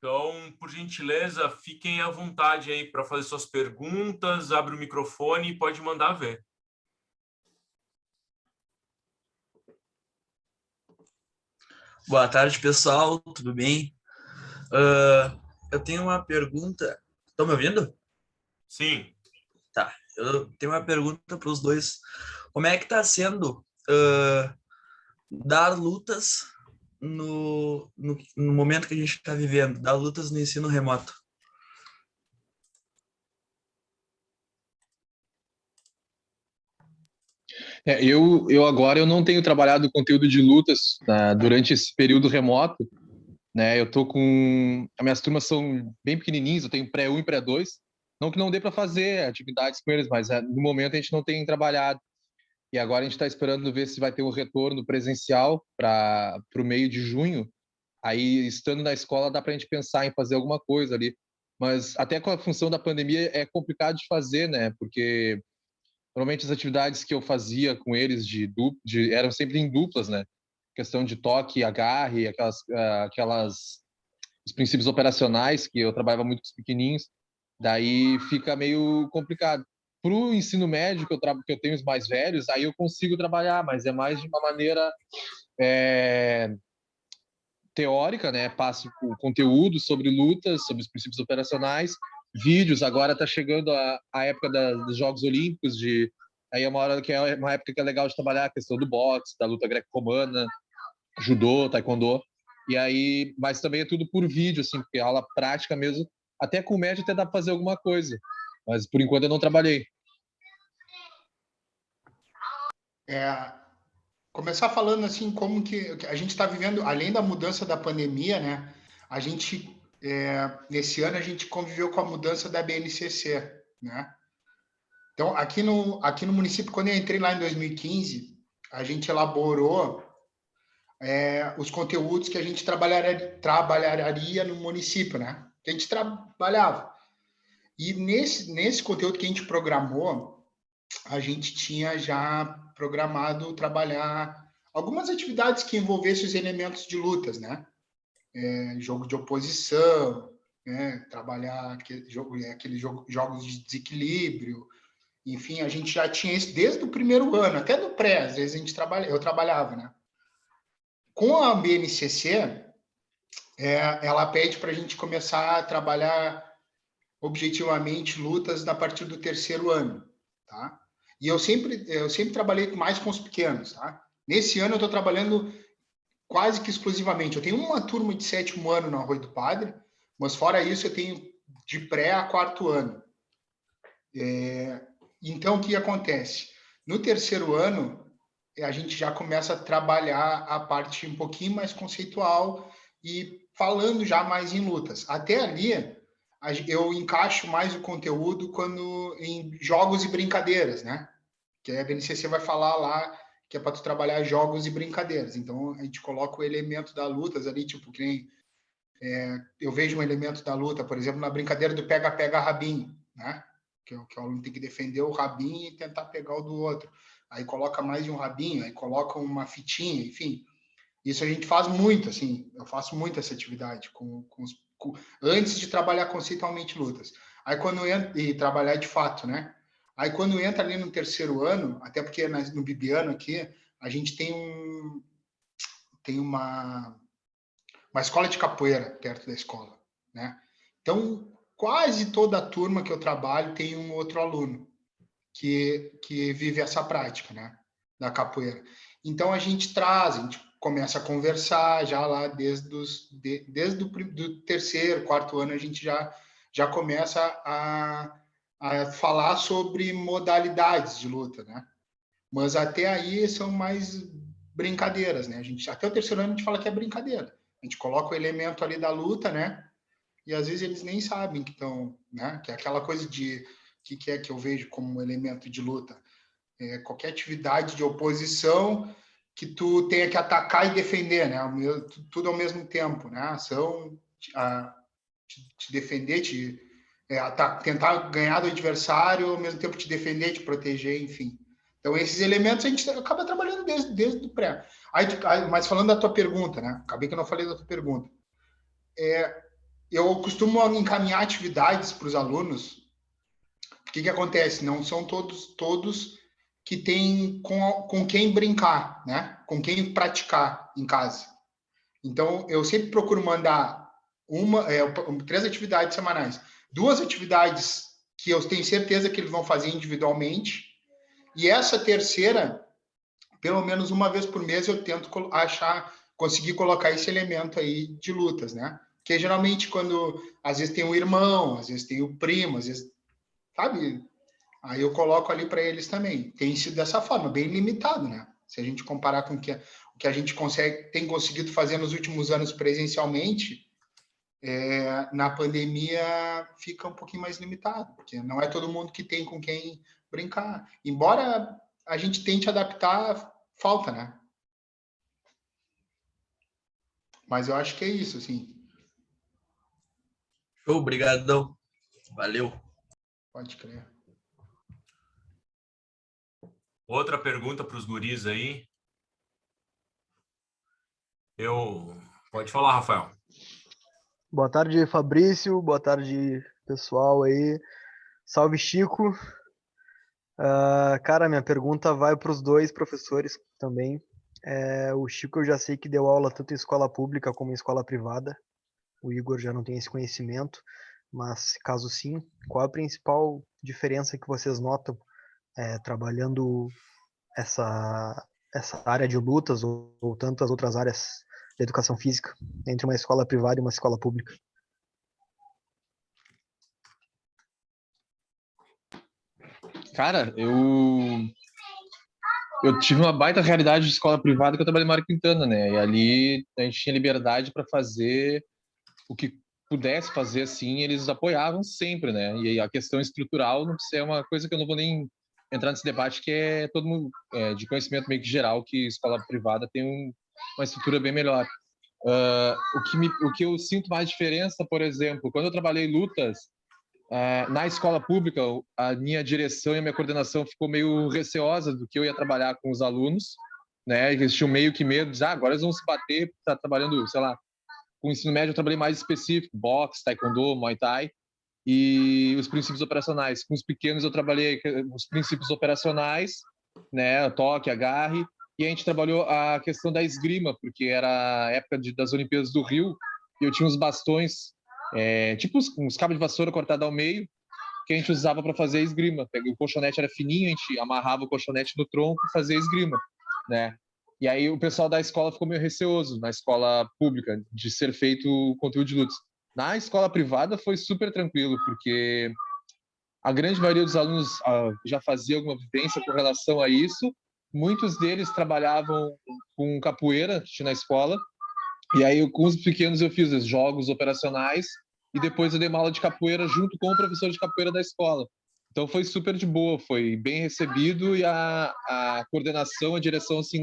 Então, por gentileza, fiquem à vontade aí para fazer suas perguntas, abre o microfone e pode mandar ver. Boa tarde, pessoal, tudo bem? Eu tenho uma pergunta. Estão me ouvindo? Sim. Tá. Eu tenho uma pergunta para os dois. Como é que está sendo dar lutas no momento que a gente está vivendo, dar lutas no ensino remoto? Eu agora eu não tenho trabalhado conteúdo de lutas, durante esse período remoto, né? Eu tô com as minhas turmas são bem pequenininhas, eu tenho pré-1 e pré-2. Não que não dê para fazer atividades com eles, mas no momento a gente não tem trabalhado. E agora a gente está esperando ver se vai ter um retorno presencial para o meio de junho. Aí, estando na escola, dá para a gente pensar em fazer alguma coisa ali. Mas até com a função da pandemia é complicado de fazer, né? Porque normalmente as atividades que eu fazia com eles eram sempre em duplas, né? Questão de toque, agarre, aquelas os princípios operacionais que eu trabalhava muito com os pequenininhos. Daí fica meio complicado. Para o ensino médio que eu tenho os mais velhos, aí eu consigo trabalhar, mas é mais de uma maneira teórica, né? Passo o conteúdo sobre lutas, sobre os princípios operacionais, vídeos. Agora está chegando a época dos Jogos Olímpicos, aí é uma hora que é uma época que é legal de trabalhar a questão do boxe, da luta greco-romana, judô, taekwondo. E aí, mas também é tudo por vídeo, assim, porque aula prática mesmo, até com média até dá para fazer alguma coisa. Mas por enquanto eu não trabalhei. Começar falando assim como que a gente está vivendo, além da mudança da pandemia, né? A gente nesse ano a gente conviveu com a mudança da BNCC, né? Então aqui no município, quando eu entrei lá em 2015, a gente elaborou os conteúdos que a gente trabalharia no município, né? Que a gente trabalhava. E nesse conteúdo que a gente programou, a gente tinha já programado trabalhar algumas atividades que envolvessem os elementos de lutas, né? Jogo de oposição, né? Trabalhar jogos de desequilíbrio, enfim, a gente já tinha isso desde o primeiro ano, até no pré, às vezes eu trabalhava, né? Com a BNCC, ela pede para a gente começar a trabalhar objetivamente lutas a partir do terceiro ano, tá? E eu sempre trabalhei mais com os pequenos, tá? Nesse ano eu estou trabalhando quase que exclusivamente. Eu tenho uma turma de sétimo ano no Arroio do Padre, mas fora isso eu tenho de pré a quarto ano. Então, o que acontece? No terceiro ano, a gente já começa a trabalhar a parte um pouquinho mais conceitual e falando já mais em lutas. Até ali, eu encaixo mais o conteúdo quando em jogos e brincadeiras, né? Que a BNCC vai falar lá que é para tu trabalhar jogos e brincadeiras. Então, a gente coloca o elemento da lutas ali, tipo, que nem eu vejo um elemento da luta, por exemplo, na brincadeira do pega-pega rabinho, né? Que o aluno tem que defender o rabinho e tentar pegar o do outro. Aí coloca mais de um rabinho, aí coloca uma fitinha, enfim. Isso a gente faz muito, assim, eu faço muito essa atividade antes de trabalhar conceitualmente lutas. Aí quando entra, e trabalhar de fato, né? Aí quando entra ali no terceiro ano, até porque no Bibiano aqui, a gente tem uma escola de capoeira perto da escola, né? Então, quase toda a turma que eu trabalho tem um outro aluno que vive essa prática, né? Da capoeira. Então, a gente começa a conversar já lá desde do terceiro, quarto ano, a gente já começa a falar sobre modalidades de luta, né? Mas até aí são mais brincadeiras, né? Até o terceiro ano a gente fala que é brincadeira. A gente coloca o elemento ali da luta, né? E às vezes eles nem sabem que estão, né? Que é aquela coisa de que é que eu vejo como um elemento de luta. Qualquer atividade de oposição que tu tenha que atacar e defender, né? Tudo ao mesmo tempo, né? Ação, te defender, tentar ganhar do adversário, ao mesmo tempo te defender, te proteger, enfim. Então, esses elementos a gente acaba trabalhando desde o pré. Mas falando da tua pergunta, né? Acabei que eu não falei da tua pergunta. eu costumo encaminhar atividades para os alunos. O que acontece? Não são todos que têm com quem brincar, né? Com quem praticar em casa. Então, eu sempre procuro mandar 3 atividades semanais. 2 atividades que eu tenho certeza que eles vão fazer individualmente. E essa terceira, pelo menos uma vez por mês, eu tento conseguir colocar esse elemento aí de lutas, né? Porque geralmente quando, às vezes tem um irmão, às vezes tem o primo, às vezes, sabe? Aí eu coloco ali para eles também. Tem sido dessa forma, bem limitado, né? Se a gente comparar com o que a gente tem conseguido fazer nos últimos anos presencialmente, na pandemia fica um pouquinho mais limitado, porque não é todo mundo que tem com quem brincar. Embora a gente tente adaptar, falta, né? Mas eu acho que é isso, assim. Show, obrigadão. Valeu. Pode crer. Outra pergunta para os guris aí. Pode falar, Rafael. Boa tarde, Fabrício. Boa tarde, pessoal aí. Salve, Chico. Cara, minha pergunta vai para os 2 professores também. O Chico eu já sei que deu aula tanto em escola pública como em escola privada. O Igor já não tem esse conhecimento, mas caso sim, qual a principal diferença que vocês notam trabalhando essa área de lutas ou tantas outras áreas da educação física entre uma escola privada e uma escola pública? Cara, eu tive uma baita realidade de escola privada que eu trabalhei em Mário Quintana, né? E ali a gente tinha liberdade para fazer o que pudesse fazer, assim, eles apoiavam sempre, né? E a questão estrutural não é uma coisa que eu não vou nem entrar nesse debate, que é todo mundo de conhecimento meio que geral, que escola privada tem uma estrutura bem melhor. O que eu sinto mais diferença, por exemplo, quando eu trabalhei lutas, na escola pública, a minha direção e a minha coordenação ficou meio receosa do que eu ia trabalhar com os alunos, né? Eles tinham meio que medo de, agora eles vão se bater, tá trabalhando, sei lá, com o ensino médio eu trabalhei mais específico, boxe, taekwondo, muay thai, e os princípios operacionais. Com os pequenos eu trabalhei os princípios operacionais, né? Toque, agarre, e a gente trabalhou a questão da esgrima, porque era a época das Olimpíadas do Rio, e eu tinha uns bastões, tipo uns cabos de vassoura cortados ao meio, que a gente usava para fazer a esgrima. O colchonete era fininho, a gente amarrava o colchonete no tronco e fazia a esgrima, né? E aí o pessoal da escola ficou meio receoso, na escola pública, de ser feito o conteúdo de lutas. Na escola privada foi super tranquilo, porque a grande maioria dos alunos já fazia alguma vivência com relação a isso. Muitos deles trabalhavam com capoeira na escola. E aí, com os pequenos, eu fiz os jogos operacionais e depois eu dei uma aula de capoeira junto com o professor de capoeira da escola. Então, foi super de boa, foi bem recebido e a coordenação, a direção, assim,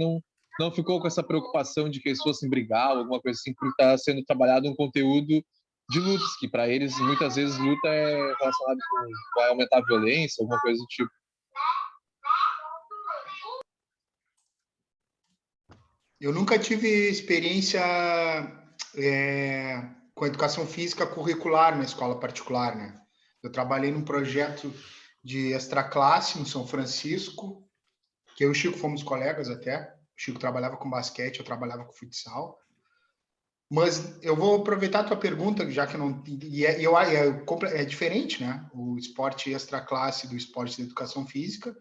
não ficou com essa preocupação de que eles fossem brigar ou alguma coisa assim, porque está sendo trabalhado um conteúdo de lutas, que para eles, muitas vezes, luta é relacionado com vai aumentar a violência, alguma coisa do tipo. Eu nunca tive experiência com educação física curricular na escola particular, né? Eu trabalhei num projeto de extraclasse no São Francisco, que eu e o Chico fomos colegas até. O Chico trabalhava com basquete, eu trabalhava com futsal. Mas eu vou aproveitar a tua pergunta, já que não... é diferente, né? O esporte extraclasse do esporte de educação física,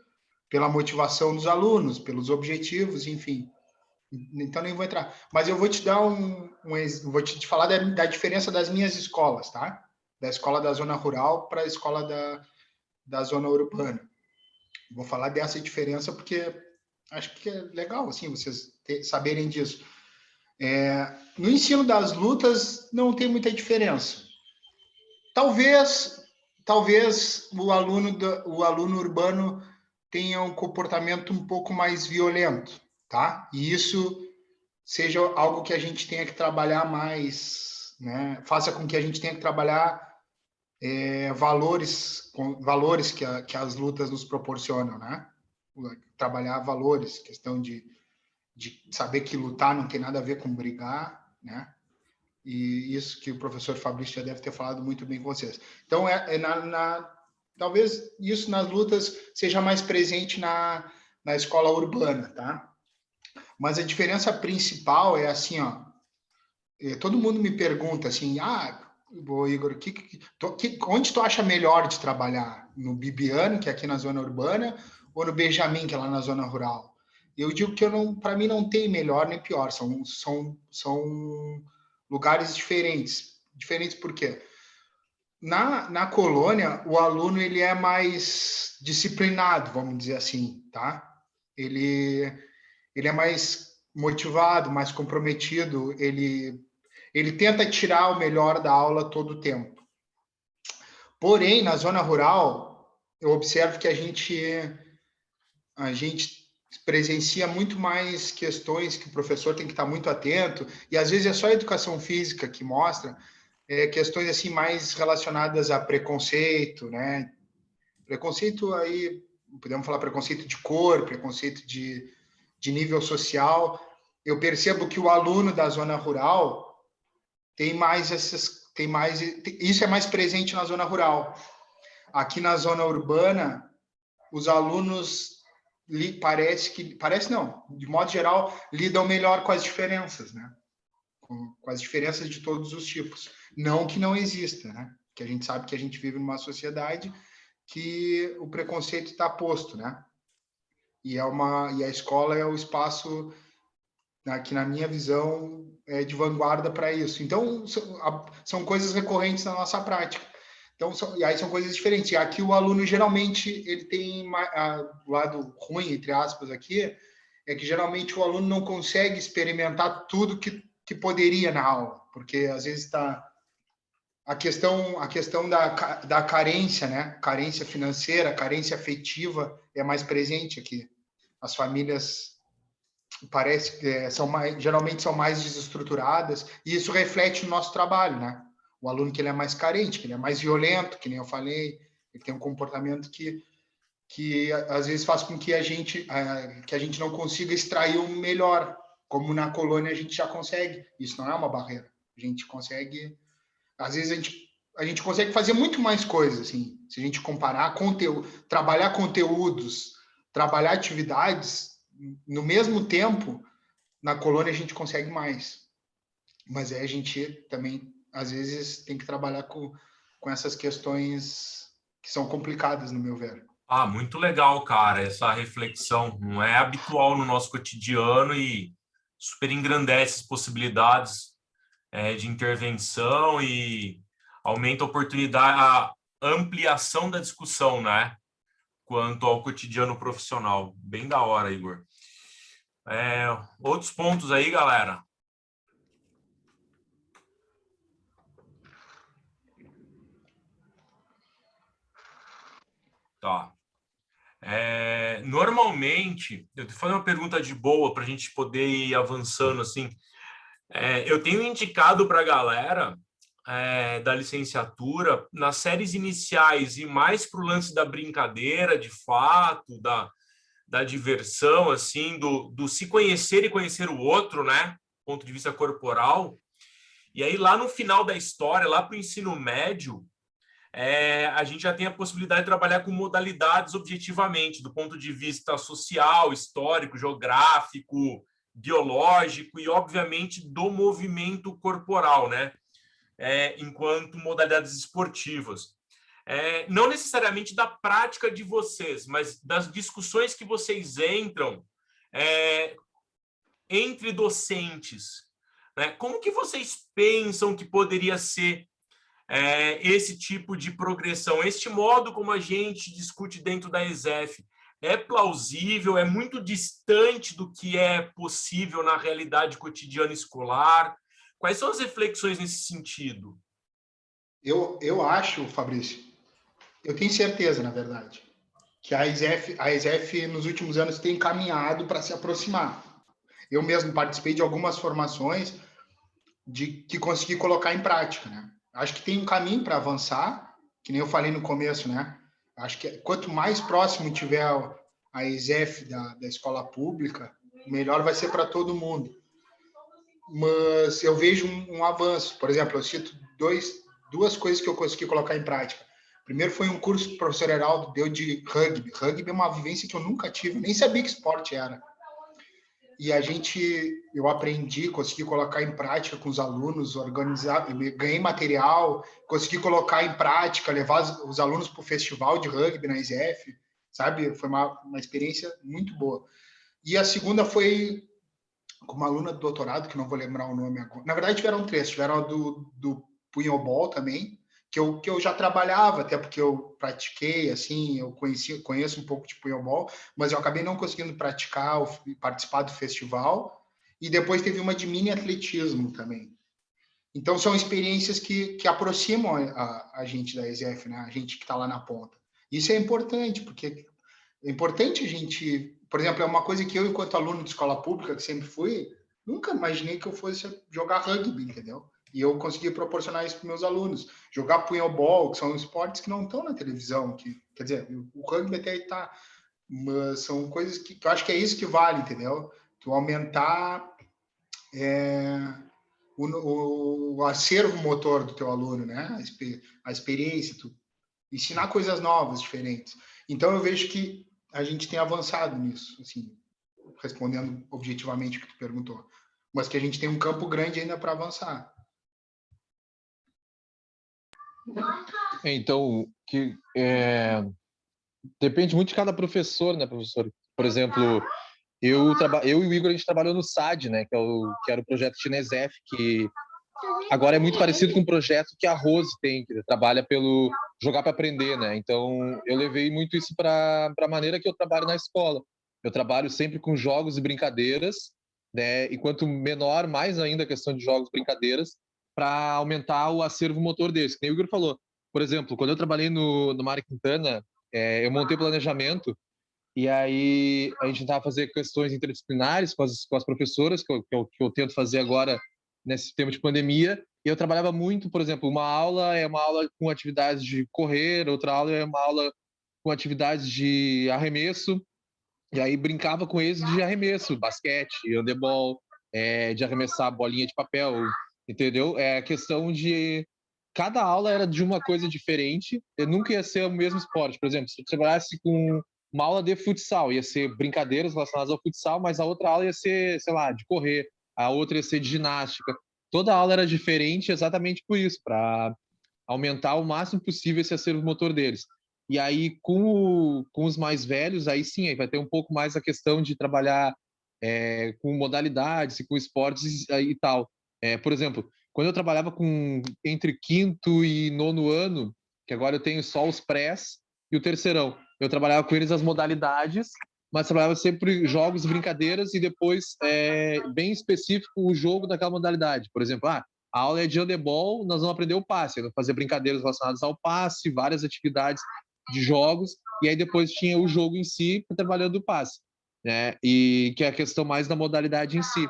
pela motivação dos alunos, pelos objetivos, enfim. Então nem vou entrar. Mas eu vou te dar vou te falar da diferença das minhas escolas, tá? Da escola da zona rural para a escola da zona urbana. Vou falar dessa diferença porque acho que é legal, assim, vocês saberem disso. No ensino das lutas não tem muita diferença. Talvez o aluno urbano tenha um comportamento um pouco mais violento, tá? E isso seja algo que a gente tenha que trabalhar mais, né? Faça com que a gente tenha que trabalhar valores que as lutas nos proporcionam, né? Trabalhar valores, questão de saber que lutar não tem nada a ver com brigar, né? E isso que o professor Fabrício já deve ter falado muito bem com vocês. Então, talvez isso nas lutas seja mais presente na escola urbana, tá? Mas a diferença principal é assim, ó, todo mundo me pergunta assim, Igor, onde tu acha melhor de trabalhar? No Bibiano, que é aqui na zona urbana, ou no Benjamin, que é lá na zona rural? Eu digo que para mim não tem melhor nem pior, são lugares diferentes. Diferentes por quê? Na colônia, o aluno ele é mais disciplinado, vamos dizer assim, tá? Ele é mais motivado, mais comprometido, ele tenta tirar o melhor da aula todo o tempo. Porém, na zona rural, eu observo que a gente presencia muito mais questões que o professor tem que estar muito atento, e às vezes é só a educação física que mostra questões assim mais relacionadas a preconceito, né? Preconceito aí, podemos falar preconceito de cor, preconceito de nível social. Eu percebo que o aluno da zona rural isso é mais presente na zona rural. Aqui na zona urbana, os alunos de modo geral, lidam melhor com as diferenças, né? Com as diferenças de todos os tipos. Não que não exista, né? Que a gente sabe que a gente vive numa sociedade que o preconceito está posto, né? E a escola é o espaço que, na minha visão, é de vanguarda para isso. Então, são coisas recorrentes na nossa prática. Então, e aí são coisas diferentes. E aqui o aluno, geralmente, ele tem o lado ruim, entre aspas, aqui, é que geralmente o aluno não consegue experimentar tudo que poderia na aula, porque às vezes está a questão da carência, né? Carência financeira, carência afetiva é mais presente aqui. As famílias geralmente são mais desestruturadas, e isso reflete no nosso trabalho, né? O aluno que ele é mais carente, que ele é mais violento, que nem eu falei, ele tem um comportamento que às vezes faz com que a gente não consiga extrair o melhor, como na colônia a gente já consegue. Isso não é uma barreira. A gente consegue, às vezes a gente consegue fazer muito mais coisas, assim, se a gente comparar conteúdo, trabalhar conteúdos, trabalhar atividades no mesmo tempo. Na colônia a gente consegue mais, mas a gente também às vezes tem que trabalhar com essas questões que são complicadas, no meu ver. Muito legal, cara, essa reflexão. Não é habitual no nosso cotidiano e super engrandece as possibilidades de intervenção e aumenta a oportunidade, a ampliação da discussão, né? Quanto ao cotidiano profissional. Bem da hora, Igor. Outros pontos aí, galera? Tá. Normalmente, eu vou fazer uma pergunta de boa para a gente poder ir avançando assim. Eu tenho indicado para a galera da licenciatura, nas séries iniciais e mais para o lance da brincadeira, de fato, da diversão, assim, do se conhecer e conhecer o outro, né? Do ponto de vista corporal. E aí, lá no final da história, lá para o ensino médio, a gente já tem a possibilidade de trabalhar com modalidades objetivamente, do ponto de vista social, histórico, geográfico, biológico e, obviamente, do movimento corporal, né? Enquanto modalidades esportivas. Não necessariamente da prática de vocês, mas das discussões que vocês entram entre docentes. Né? Como que vocês pensam que poderia ser esse tipo de progressão? Este modo como a gente discute dentro da ESEF é plausível, é muito distante do que é possível na realidade cotidiana escolar? Quais são as reflexões nesse sentido? Eu acho, Fabrício, eu tenho certeza, na verdade, que a ESEF nos últimos anos tem caminhado para se aproximar. Eu mesmo participei de algumas formações que consegui colocar em prática, né? Acho que tem um caminho para avançar, que nem eu falei no começo, né? Acho que quanto mais próximo tiver a ESEF da escola pública, melhor vai ser para todo mundo. mas eu vejo um avanço. Por exemplo, eu cito duas coisas que eu consegui colocar em prática. Primeiro foi um curso que o professor Heraldo deu de rugby. Rugby é uma vivência que eu nunca tive, nem sabia que esporte era. E eu aprendi, consegui colocar em prática com os alunos, ganhei material, consegui colocar em prática, levar os alunos para o festival de rugby na ISF, sabe? Foi uma experiência muito boa. E a segunda foi com uma aluna do doutorado, que não vou lembrar o nome agora. Na verdade, tiveram três. Tiveram a do punhoball também, que eu já trabalhava, até porque eu pratiquei, assim, eu conheço um pouco de punhoball, mas eu acabei não conseguindo praticar, participar do festival. E depois teve uma de mini atletismo também. Então, são experiências que aproximam a gente da ESF, né? A gente que está lá na ponta. Isso é importante, porque é importante a gente... Por exemplo, é uma coisa que eu, enquanto aluno de escola pública, que sempre fui, nunca imaginei que eu fosse jogar rugby, entendeu? E eu consegui proporcionar isso para meus alunos. Jogar punhoball, que são esportes que não estão na televisão. Quer dizer, o rugby até está... Mas são coisas que eu acho que é isso que vale, entendeu? Tu aumentar o acervo motor do teu aluno, né? A experiência, tu ensinar coisas novas, diferentes. Então, eu vejo que a gente tem avançado nisso, assim, respondendo objetivamente o que tu perguntou. Mas que a gente tem um campo grande ainda para avançar. Então, depende muito de cada professor, né, professor? Por exemplo, eu e o Igor, a gente trabalhou no SAD, né, que era o projeto Tinesef, que agora é muito parecido com o projeto que a Rose tem, que trabalha pelo jogar para aprender, né? Então, eu levei muito isso para a maneira que eu trabalho na escola. Eu trabalho sempre com jogos e brincadeiras, né? E quanto menor, mais ainda a questão de jogos e brincadeiras, para aumentar o acervo motor deles. Que nem o Igor falou. Por exemplo, quando eu trabalhei no Mário Quintana, eu montei o planejamento e aí a gente tentava fazer questões interdisciplinares com as professoras, que eu tento fazer agora nesse tempo de pandemia. E eu trabalhava muito, por exemplo, uma aula é uma aula com atividades de correr, outra aula é uma aula com atividades de arremesso, e aí brincava com eles de arremesso, basquete, handebol, de arremessar bolinha de papel, entendeu? É a questão de... Cada aula era de uma coisa diferente, nunca ia ser o mesmo esporte. Por exemplo, se eu trabalhasse com uma aula de futsal, ia ser brincadeiras relacionadas ao futsal, mas a outra aula ia ser, sei lá, de correr, a outra ia ser de ginástica. Toda aula era diferente exatamente por isso, para aumentar o máximo possível esse acervo motor deles. E aí, com os mais velhos, aí sim, aí vai ter um pouco mais a questão de trabalhar com modalidades e com esportes e tal. Por exemplo, quando eu trabalhava entre quinto e nono ano, que agora eu tenho só os prés e o terceirão, eu trabalhava com eles as modalidades, mas trabalhava sempre jogos e brincadeiras e depois, bem específico, o jogo daquela modalidade. Por exemplo, a aula é de handebol, nós vamos aprender o passe, fazer brincadeiras relacionadas ao passe, várias atividades de jogos, e aí depois tinha o jogo em si, trabalhando o passe, né? E que é a questão mais da modalidade em si.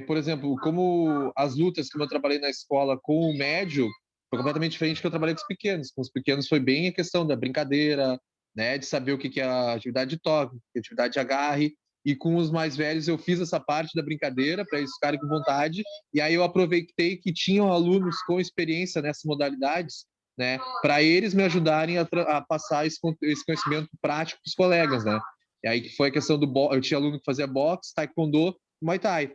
Por exemplo, como as lutas que eu trabalhei na escola com o médio, foi completamente diferente do que eu trabalhei com os pequenos. Com os pequenos foi bem a questão da brincadeira, né, de saber o que é a atividade de toque, a atividade de agarre, e com os mais velhos eu fiz essa parte da brincadeira para eles ficarem com vontade, e aí eu aproveitei que tinham alunos com experiência nessas modalidades, né, para eles me ajudarem a passar esse conhecimento prático para os colegas, né. E aí que foi a questão eu tinha aluno que fazia boxe, taekwondo, muay thai.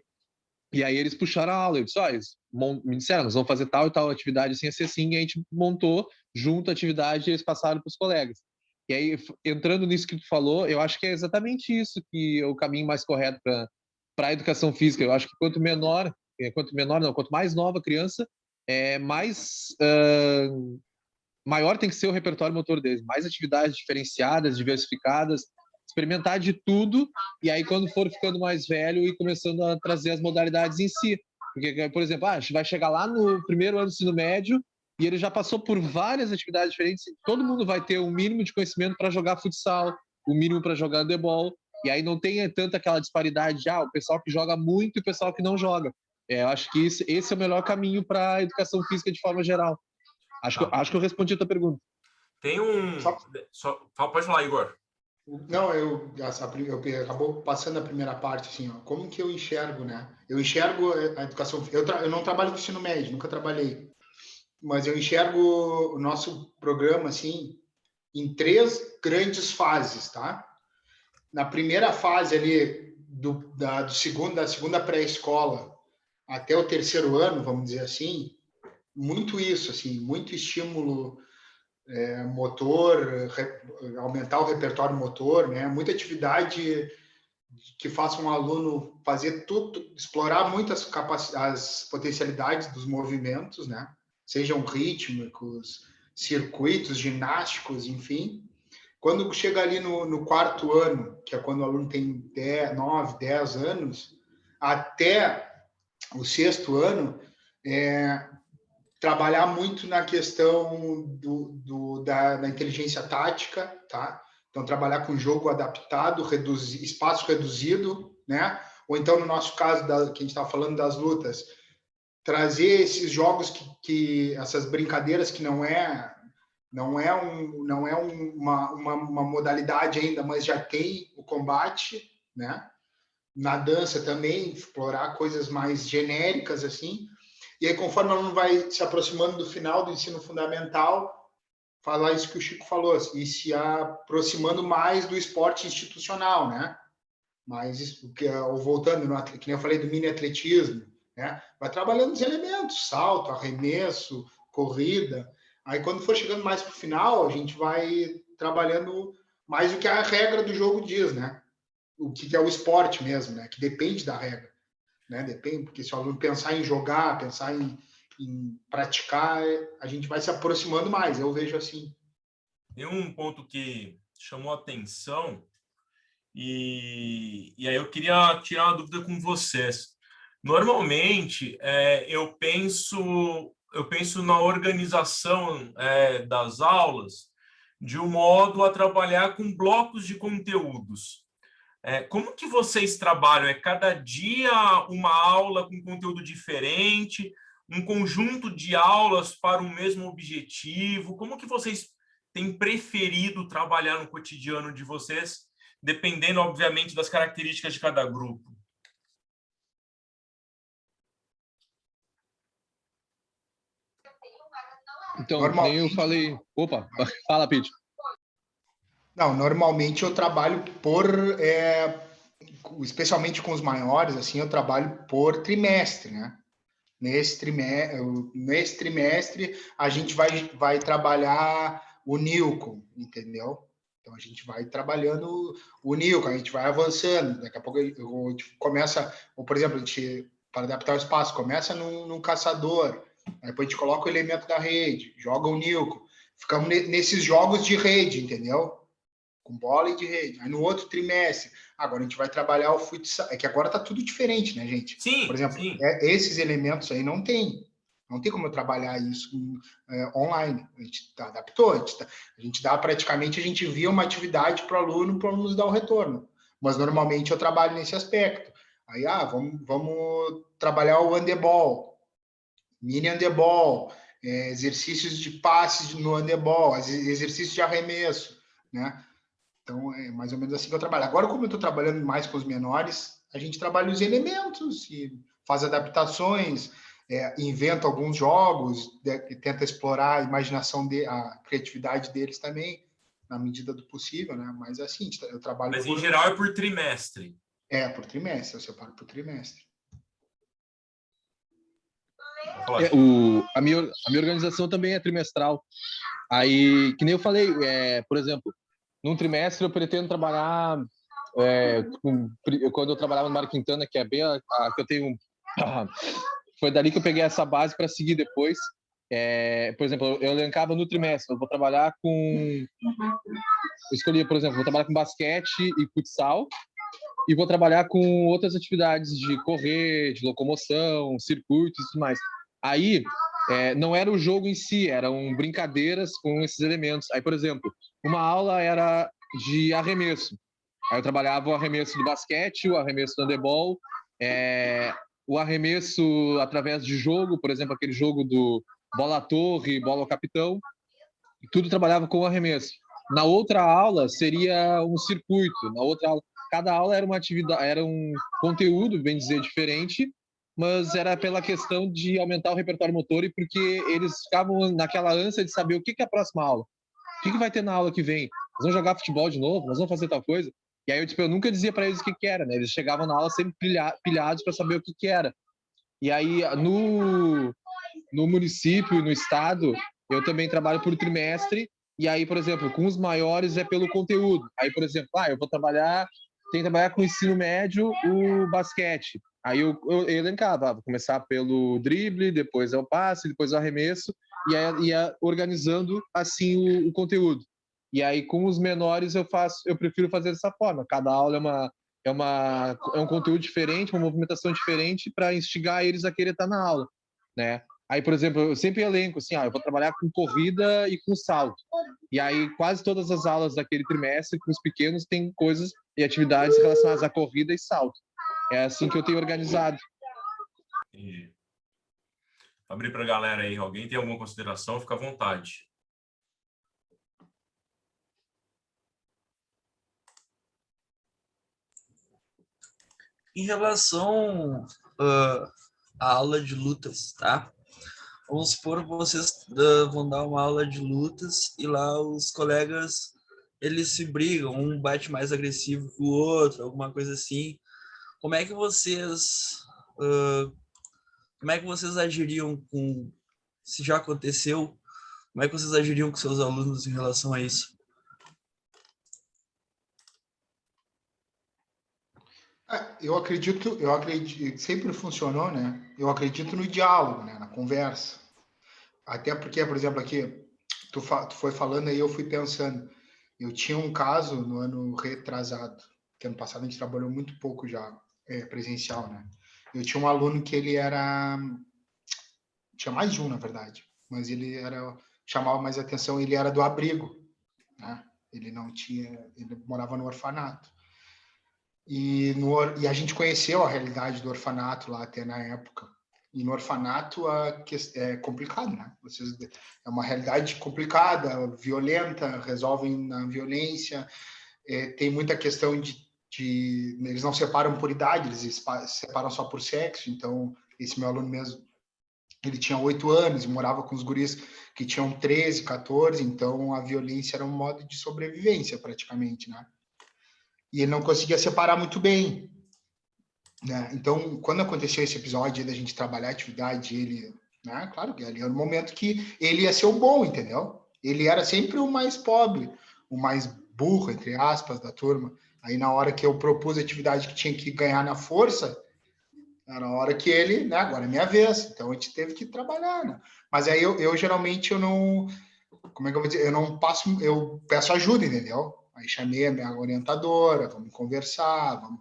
E aí eles puxaram a aula, eu disse, eles me disseram, nós vamos fazer tal e tal atividade assim, assim, e a gente montou junto a atividade e eles passaram para os colegas. E aí, entrando nisso que tu falou, eu acho que é exatamente isso que é o caminho mais correto para a educação física. Eu acho que quanto mais nova a criança, maior tem que ser o repertório motor deles, mais atividades diferenciadas, diversificadas, experimentar de tudo, e aí quando for ficando mais velho e começando a trazer as modalidades em si. Porque, por exemplo, a gente vai chegar lá no primeiro ano do ensino médio e ele já passou por várias atividades diferentes, todo mundo vai ter um mínimo de conhecimento para jogar futsal, o mínimo para jogar handebol, e aí não tem tanta aquela disparidade de o pessoal que joga muito e o pessoal que não joga. Eu acho que esse é o melhor caminho para a educação física de forma geral. Acho que eu respondi a tua pergunta. Tem um... Pode falar, Igor. Não, acabou passando a primeira parte, assim, ó, como que eu enxergo, né? Eu enxergo a educação, eu não trabalho com ensino médio, nunca trabalhei, mas eu enxergo o nosso programa, assim, em três grandes fases, tá? Na primeira fase ali, da segunda pré-escola até o terceiro ano, vamos dizer assim, muito isso, assim, muito estímulo motor, aumentar o repertório motor, né? Muita atividade que faça um aluno fazer tudo, explorar muitas as potencialidades dos movimentos, né? Sejam rítmicos, circuitos, ginásticos, enfim. Quando chega ali no quarto ano, que é quando o aluno tem 10, 9, 10 anos, até o sexto ano, trabalhar muito na questão da inteligência tática, tá? Então, trabalhar com jogo adaptado, espaço reduzido, né? Ou então, no nosso caso, que a gente estava falando das lutas, trazer esses jogos essas brincadeiras que não é uma modalidade ainda, mas já tem o combate, né? Na dança também, explorar coisas mais genéricas, assim. E aí, conforme o aluno vai se aproximando do final do ensino fundamental, falar isso que o Chico falou, e se aproximando mais do esporte institucional, né? Mas, voltando, que nem eu falei do mini atletismo, né? Vai trabalhando os elementos, salto, arremesso, corrida. Aí, quando for chegando mais para o final, a gente vai trabalhando mais o que a regra do jogo diz, né? O que é o esporte mesmo, né? Que depende da regra, né? Depende, porque se o aluno pensar em jogar, pensar em praticar, a gente vai se aproximando mais, eu vejo assim. Tem um ponto que chamou a atenção e aí eu queria tirar uma dúvida com vocês. Normalmente, eu penso na organização das aulas de um modo a trabalhar com blocos de conteúdos. Como que vocês trabalham? É cada dia uma aula com conteúdo diferente, um conjunto de aulas para o mesmo objetivo? Como que vocês têm preferido trabalhar no cotidiano de vocês, dependendo, obviamente, das características de cada grupo? Então, Normal. nem eu falei... Opa, fala, Pete. Não, normalmente eu trabalho especialmente com os maiores, assim, eu trabalho por trimestre, né? Nesse trimestre, a gente vai trabalhar o Nilcon, entendeu? Então, a gente vai trabalhando o Nilcon, a gente vai avançando. Daqui a pouco a gente começa, ou, por exemplo, para adaptar o espaço, começa num caçador, aí depois a gente coloca o elemento da rede, joga o Nilcon. Ficamos nesses jogos de rede, entendeu? Com bola e de rede. Aí no outro trimestre, agora a gente vai trabalhar o futsal. É que agora tá tudo diferente, né, gente? Por Sim, exemplo, sim. esses elementos aí não tem. Não tem como eu trabalhar isso online. A gente adaptou. A gente dá praticamente, a gente envia uma atividade para o aluno nos dar o retorno. Mas normalmente eu trabalho nesse aspecto. Aí, vamos trabalhar o handebol, mini handebol, exercícios de passes no handebol, exercícios de arremesso, né? Então, é mais ou menos assim que eu trabalho. Agora, como eu estou trabalhando mais com os menores, a gente trabalha os elementos e faz adaptações, inventa alguns jogos, tenta explorar a imaginação, a criatividade deles também, na medida do possível, né? Mas assim, eu trabalho Mas, em geral, é por trimestre. por trimestre, eu separo por trimestre. A minha organização também é trimestral. Aí, que nem eu falei, por exemplo, num trimestre eu pretendo trabalhar quando eu trabalhava no Mário Quintana, que é bem a que eu tenho. Foi dali que eu peguei essa base para seguir depois. Por exemplo, eu elencava no trimestre, eu vou trabalhar com. Eu escolhi, por exemplo, vou trabalhar com basquete e futsal, e vou trabalhar com outras atividades de correr, de locomoção, circuitos e tudo mais. Aí, não era o jogo em si, eram brincadeiras com esses elementos. Aí, por exemplo, uma aula era de arremesso. Aí eu trabalhava o arremesso do basquete, o arremesso do handebol, o arremesso através de jogo, por exemplo, aquele jogo do bola-torre, bola ao capitão, e tudo trabalhava com o arremesso. Na outra aula seria um circuito. Na outra aula, cada aula era uma atividade, era um conteúdo, bem dizer, diferente, mas era pela questão de aumentar o repertório motor e porque eles ficavam naquela ânsia de saber o que é a próxima aula. O que vai ter na aula que vem? Nós vamos jogar futebol de novo? Nós vamos fazer tal coisa? E aí eu nunca dizia para eles o que era, né? Eles chegavam na aula sempre pilhados para saber o que era. E aí no município, no estado, eu também trabalho por trimestre. E aí, por exemplo, com os maiores é pelo conteúdo. Aí, por exemplo, eu vou trabalhar, tenho que trabalhar com o ensino médio, o basquete. Aí eu elencava, vou começar pelo drible, depois é o passe, depois é o arremesso, e aí ia organizando assim o conteúdo. E aí com os menores eu prefiro fazer dessa forma. Cada aula é um conteúdo diferente, uma movimentação diferente para instigar eles a querer estar na aula, né? Aí, por exemplo, eu sempre elenco assim, eu vou trabalhar com corrida e com salto. E aí quase todas as aulas daquele trimestre com os pequenos tem coisas e atividades relacionadas à corrida e salto. É assim que eu tenho organizado. Entendi. Abrir para a galera aí. Alguém tem alguma consideração? Fica à vontade. Em relação à aula de lutas, tá? Vamos supor que vocês vão dar uma aula de lutas e lá os colegas, eles se brigam, um bate mais agressivo que o outro, alguma coisa assim. Como é que vocês agiriam com, se já aconteceu, como é que vocês agiriam com seus alunos em relação a isso? Eu acredito, sempre funcionou, né? Eu acredito no diálogo, né? Na conversa. Até porque, por exemplo, aqui, tu foi falando aí, eu fui pensando. Eu tinha um caso no ano retrasado, que ano passado a gente trabalhou muito pouco já presencial, né? Eu tinha um aluno que ele era... Tinha mais de um, na verdade. Mas ele chamava mais atenção, ele era do abrigo, né? Ele não tinha... Ele morava no orfanato. E a gente conheceu a realidade do orfanato lá até na época. E no orfanato é complicado, né? É uma realidade complicada, violenta, resolvem na violência. Tem muita questão de eles não separam por idade, eles separam só por sexo. Então, esse meu aluno mesmo, ele tinha 8 anos e morava com os guris que tinham 13, 14. Então, a violência era um modo de sobrevivência, praticamente, né? E ele não conseguia separar muito bem, né? Então, quando aconteceu esse episódio da gente trabalhar a atividade, ele, né? Claro que ali era o momento que ele ia ser o bom, entendeu? Ele era sempre o mais pobre, o mais burro, entre aspas, da turma. Aí, na hora que eu propus a atividade que tinha que ganhar na força, era na hora que ele, né? Agora é minha vez. Então, a gente teve que trabalhar, né? Mas aí, eu geralmente, eu não... Como é que eu vou dizer? Eu não passo... Eu peço ajuda, entendeu? Aí chamei a minha orientadora, vamos conversar, vamos...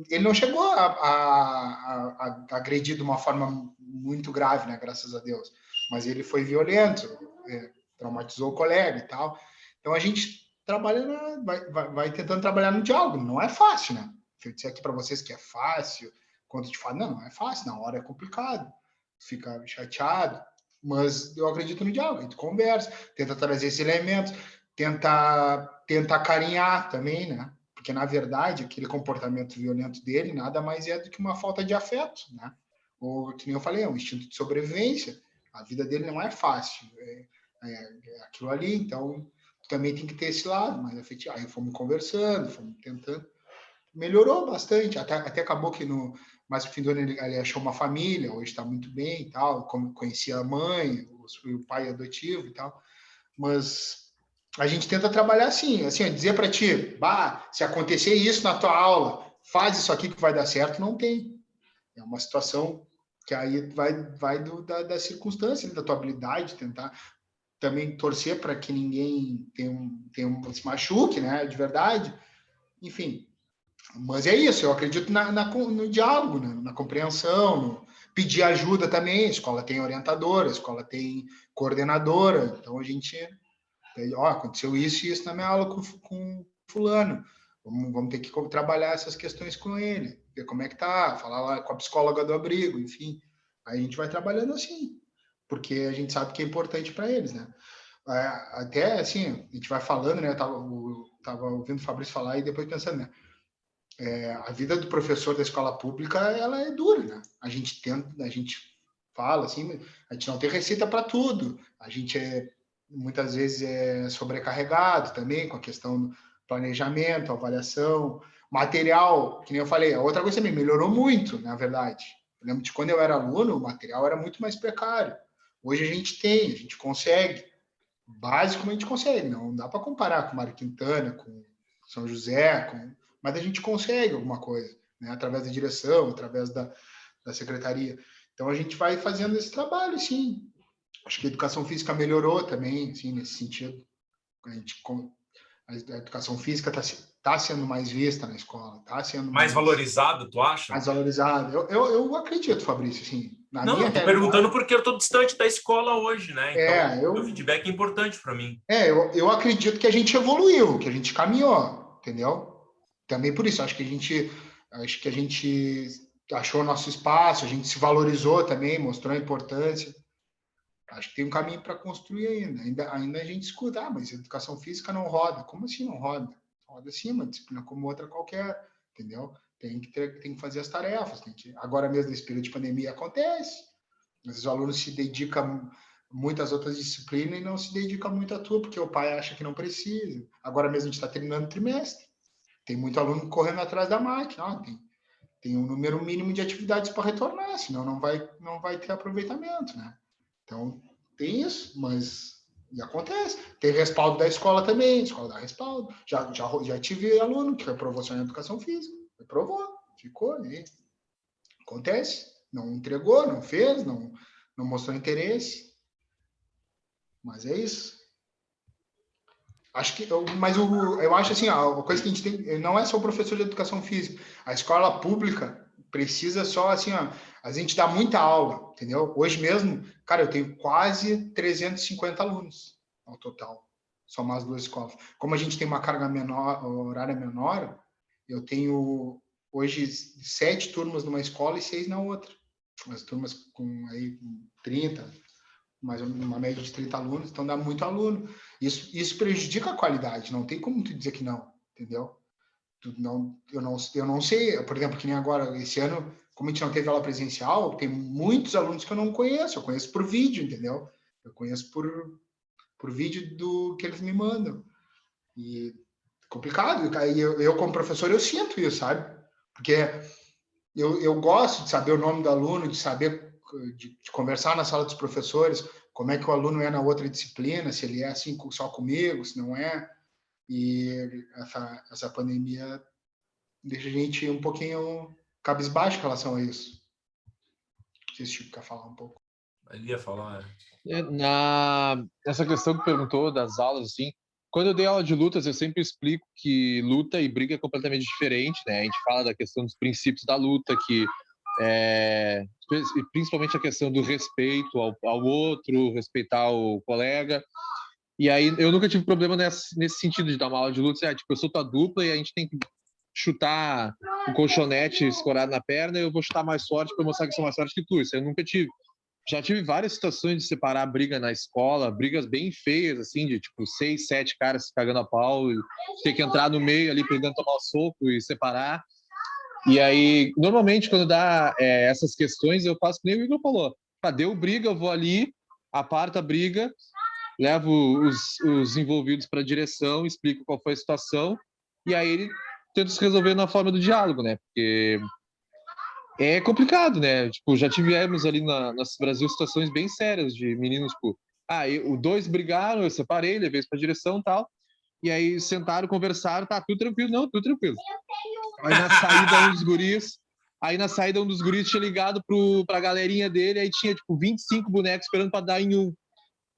Ele não chegou a agredir de uma forma muito grave, né? Graças a Deus. Mas ele foi violento, traumatizou o colega e tal. Então a gente trabalha, vai tentando trabalhar no diálogo. Não é fácil, né? Se eu disser aqui para vocês que é fácil, quando eu te falo, não é fácil, na hora é complicado, fica chateado. Mas eu acredito no diálogo, a gente conversa, tenta trazer esses elementos, tenta carinhar também, né? Porque, na verdade, aquele comportamento violento dele nada mais é do que uma falta de afeto, né? Ou, que nem eu falei, é um instinto de sobrevivência. A vida dele não é fácil. É aquilo ali, então também tem que ter esse lado mais afetivo. Aí fomos conversando, fomos tentando. Melhorou bastante. Até acabou que mais no fim do ano ele achou uma família, hoje está muito bem e tal. Conhecia a mãe, o pai adotivo e tal. Mas a gente tenta trabalhar assim, dizer para ti, se acontecer isso na tua aula, faz isso aqui que vai dar certo, não tem. É uma situação que aí vai da circunstância, da tua habilidade, tentar também torcer para que ninguém se machuque, né, de verdade. Enfim, mas é isso, eu acredito no diálogo, né, na compreensão, no pedir ajuda também. A escola tem orientadora, a escola tem coordenadora, então a gente... aconteceu isso e isso na minha aula com fulano. Vamos ter que trabalhar essas questões com ele, ver como é que tá, falar lá com a psicóloga do abrigo, enfim. Aí a gente vai trabalhando assim, porque a gente sabe que é importante para eles, né? Até assim, a gente vai falando, né? Tava ouvindo o Fabrício falar e depois pensando, né? A vida do professor da escola pública, ela é dura, né? A gente fala assim, a gente não tem receita para tudo. A gente muitas vezes é sobrecarregado também com a questão do planejamento, avaliação, material, que nem eu falei. A outra coisa também melhorou muito, na verdade. Eu lembro de quando eu era aluno, o material era muito mais precário. Hoje a gente consegue. Básico a gente consegue, não dá para comparar com Mário Quintana, com São José, mas a gente consegue alguma coisa, né? Através da direção, através da secretaria. Então a gente vai fazendo esse trabalho, sim. Acho que a educação física melhorou também, assim, nesse sentido. A educação física está sendo mais vista na escola, está sendo Mais valorizado, tu acha? mais valorizada. Eu acredito, Fabrício, assim, na Não, minha eu tô realidade, perguntando porque eu tô distante da escola hoje, né? Então, o feedback é importante para mim. Eu acredito que a gente evoluiu, que a gente caminhou, entendeu? Também por isso, acho que a gente achou nosso espaço, a gente se valorizou também, mostrou a importância. Acho que tem um caminho para construir ainda a gente escuta, mas a educação física não roda. Como assim não roda? Roda sim, uma disciplina como outra qualquer, entendeu? Tem que fazer as tarefas. Agora mesmo, nesse período de pandemia, acontece. Às vezes o aluno se dedica muito às outras disciplinas e não se dedica muito à tua, porque o pai acha que não precisa. Agora mesmo a gente está terminando o trimestre. Tem muito aluno correndo atrás da máquina. Tem um número mínimo de atividades para retornar, senão não vai ter aproveitamento, né? Então, tem isso, mas e acontece. Tem respaldo da escola também, a escola dá respaldo. Já tive aluno que reprovou só em educação física. Reprovou, ficou, né? Acontece. Não entregou, não fez, não mostrou interesse. Mas é isso. Eu acho assim, a coisa que a gente tem não é só o professor de educação física. A escola pública precisa só assim, a gente dá muita aula, entendeu? Hoje mesmo, cara, eu tenho quase 350 alunos ao total, somar as duas escolas. Como a gente tem uma carga horária menor, eu tenho hoje 7 turmas numa escola e 6 na outra. As turmas com 30, mais uma média de 30 alunos, então dá muito aluno. Isso prejudica a qualidade, não tem como tu dizer que não, entendeu? Eu não sei, por exemplo, que nem agora, esse ano, como a gente não teve aula presencial, tem muitos alunos que eu não conheço, eu conheço por vídeo, entendeu? Eu conheço por vídeo que eles me mandam. E complicado, e eu como professor, eu sinto isso, sabe? Porque eu gosto de saber o nome do aluno, de saber, de conversar na sala dos professores, como é que o aluno é na outra disciplina, se ele é assim só comigo, se não é. E essa pandemia deixa a gente um pouquinho cabisbaixo em relação a isso. Não sei se o Chico quer falar um pouco. Ele ia falar, Essa questão que perguntou das aulas, assim, quando eu dei aula de lutas, eu sempre explico que luta e briga é completamente diferente, né? A gente fala da questão dos princípios da luta, que principalmente a questão do respeito ao outro, respeitar o colega. E aí eu nunca tive problema nesse sentido de dar uma aula de luta. Tipo, eu sou tua dupla e a gente tem que chutar um colchonete escorado na perna e eu vou chutar mais forte para mostrar que sou mais forte que tu. Isso eu nunca tive. Já tive várias situações de separar a briga na escola, brigas bem feias, assim, de tipo 6, 7 caras se cagando a pau e ter que entrar no meio ali para tomar o soco e separar. E aí, normalmente, quando dá essas questões, eu faço que nem o Igor falou. Deu briga, eu vou ali, aparto a briga, levo os envolvidos para a direção, explico qual foi a situação, e aí ele tenta se resolver na forma do diálogo, né? Porque é complicado, né? Tipo, já tivemos ali no Brasil situações bem sérias de meninos, tipo, os dois brigaram, eu separei, levei isso pra direção e tal, e aí sentaram, conversaram, tá tudo tranquilo, não, tudo tranquilo. Aí na saída um dos guris tinha ligado pra galerinha dele, aí tinha, tipo, 25 bonecos esperando pra dar em um.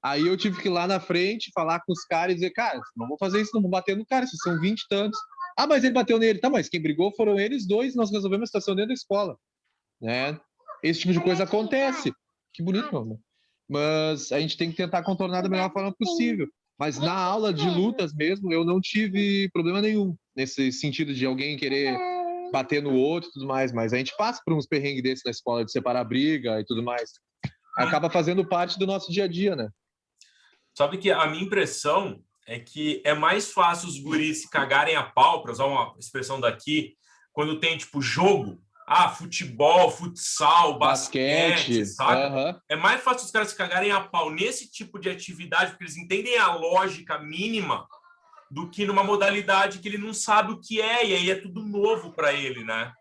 Aí eu tive que ir lá na frente, falar com os caras e dizer, cara, não vou fazer isso, não vou bater no cara, vocês são 20 e tantos. Mas ele bateu nele. Tá, mas quem brigou foram eles dois, nós resolvemos a situação dentro da escola. Né? Esse tipo de coisa acontece. Que bonito, meu amor. Mas a gente tem que tentar contornar da melhor forma possível. Mas na aula de lutas mesmo, eu não tive problema nenhum nesse sentido de alguém querer bater no outro e tudo mais. Mas a gente passa por uns perrengues desses na escola, de separar a briga e tudo mais. Acaba fazendo parte do nosso dia a dia, né? Sabe que a minha impressão é que é mais fácil os guris se cagarem a pau, para usar uma expressão daqui, quando tem, tipo, jogo. Ah, futebol, futsal, basquete, saca? aham. É mais fácil os caras se cagarem a pau nesse tipo de atividade, porque eles entendem a lógica mínima, do que numa modalidade que ele não sabe o que é, e aí é tudo novo para ele, né?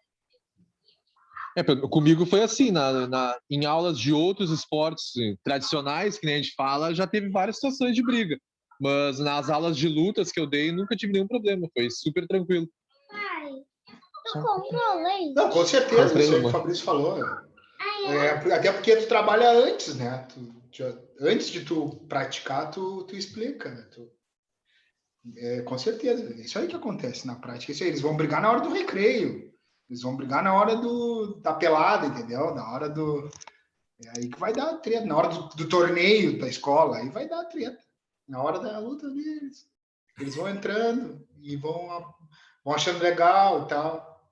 Comigo foi assim, em aulas de outros esportes tradicionais, que nem a gente fala, já teve várias situações de briga. Mas nas aulas de lutas que eu dei, nunca tive nenhum problema, foi super tranquilo. Pai, tu comprou leite? Não, com certeza, Comprei isso aí que o uma. Fabrício falou. Até porque tu trabalha antes, né? Antes de tu praticar, tu explica, né? Com certeza, é isso aí que acontece na prática. Isso aí, eles vão brigar na hora do recreio, eles vão brigar na hora da pelada, entendeu? Na hora do... É aí que vai dar treta, na hora do torneio da escola, aí vai dar treta. Na hora da luta deles. Eles vão entrando e vão achando legal e tal.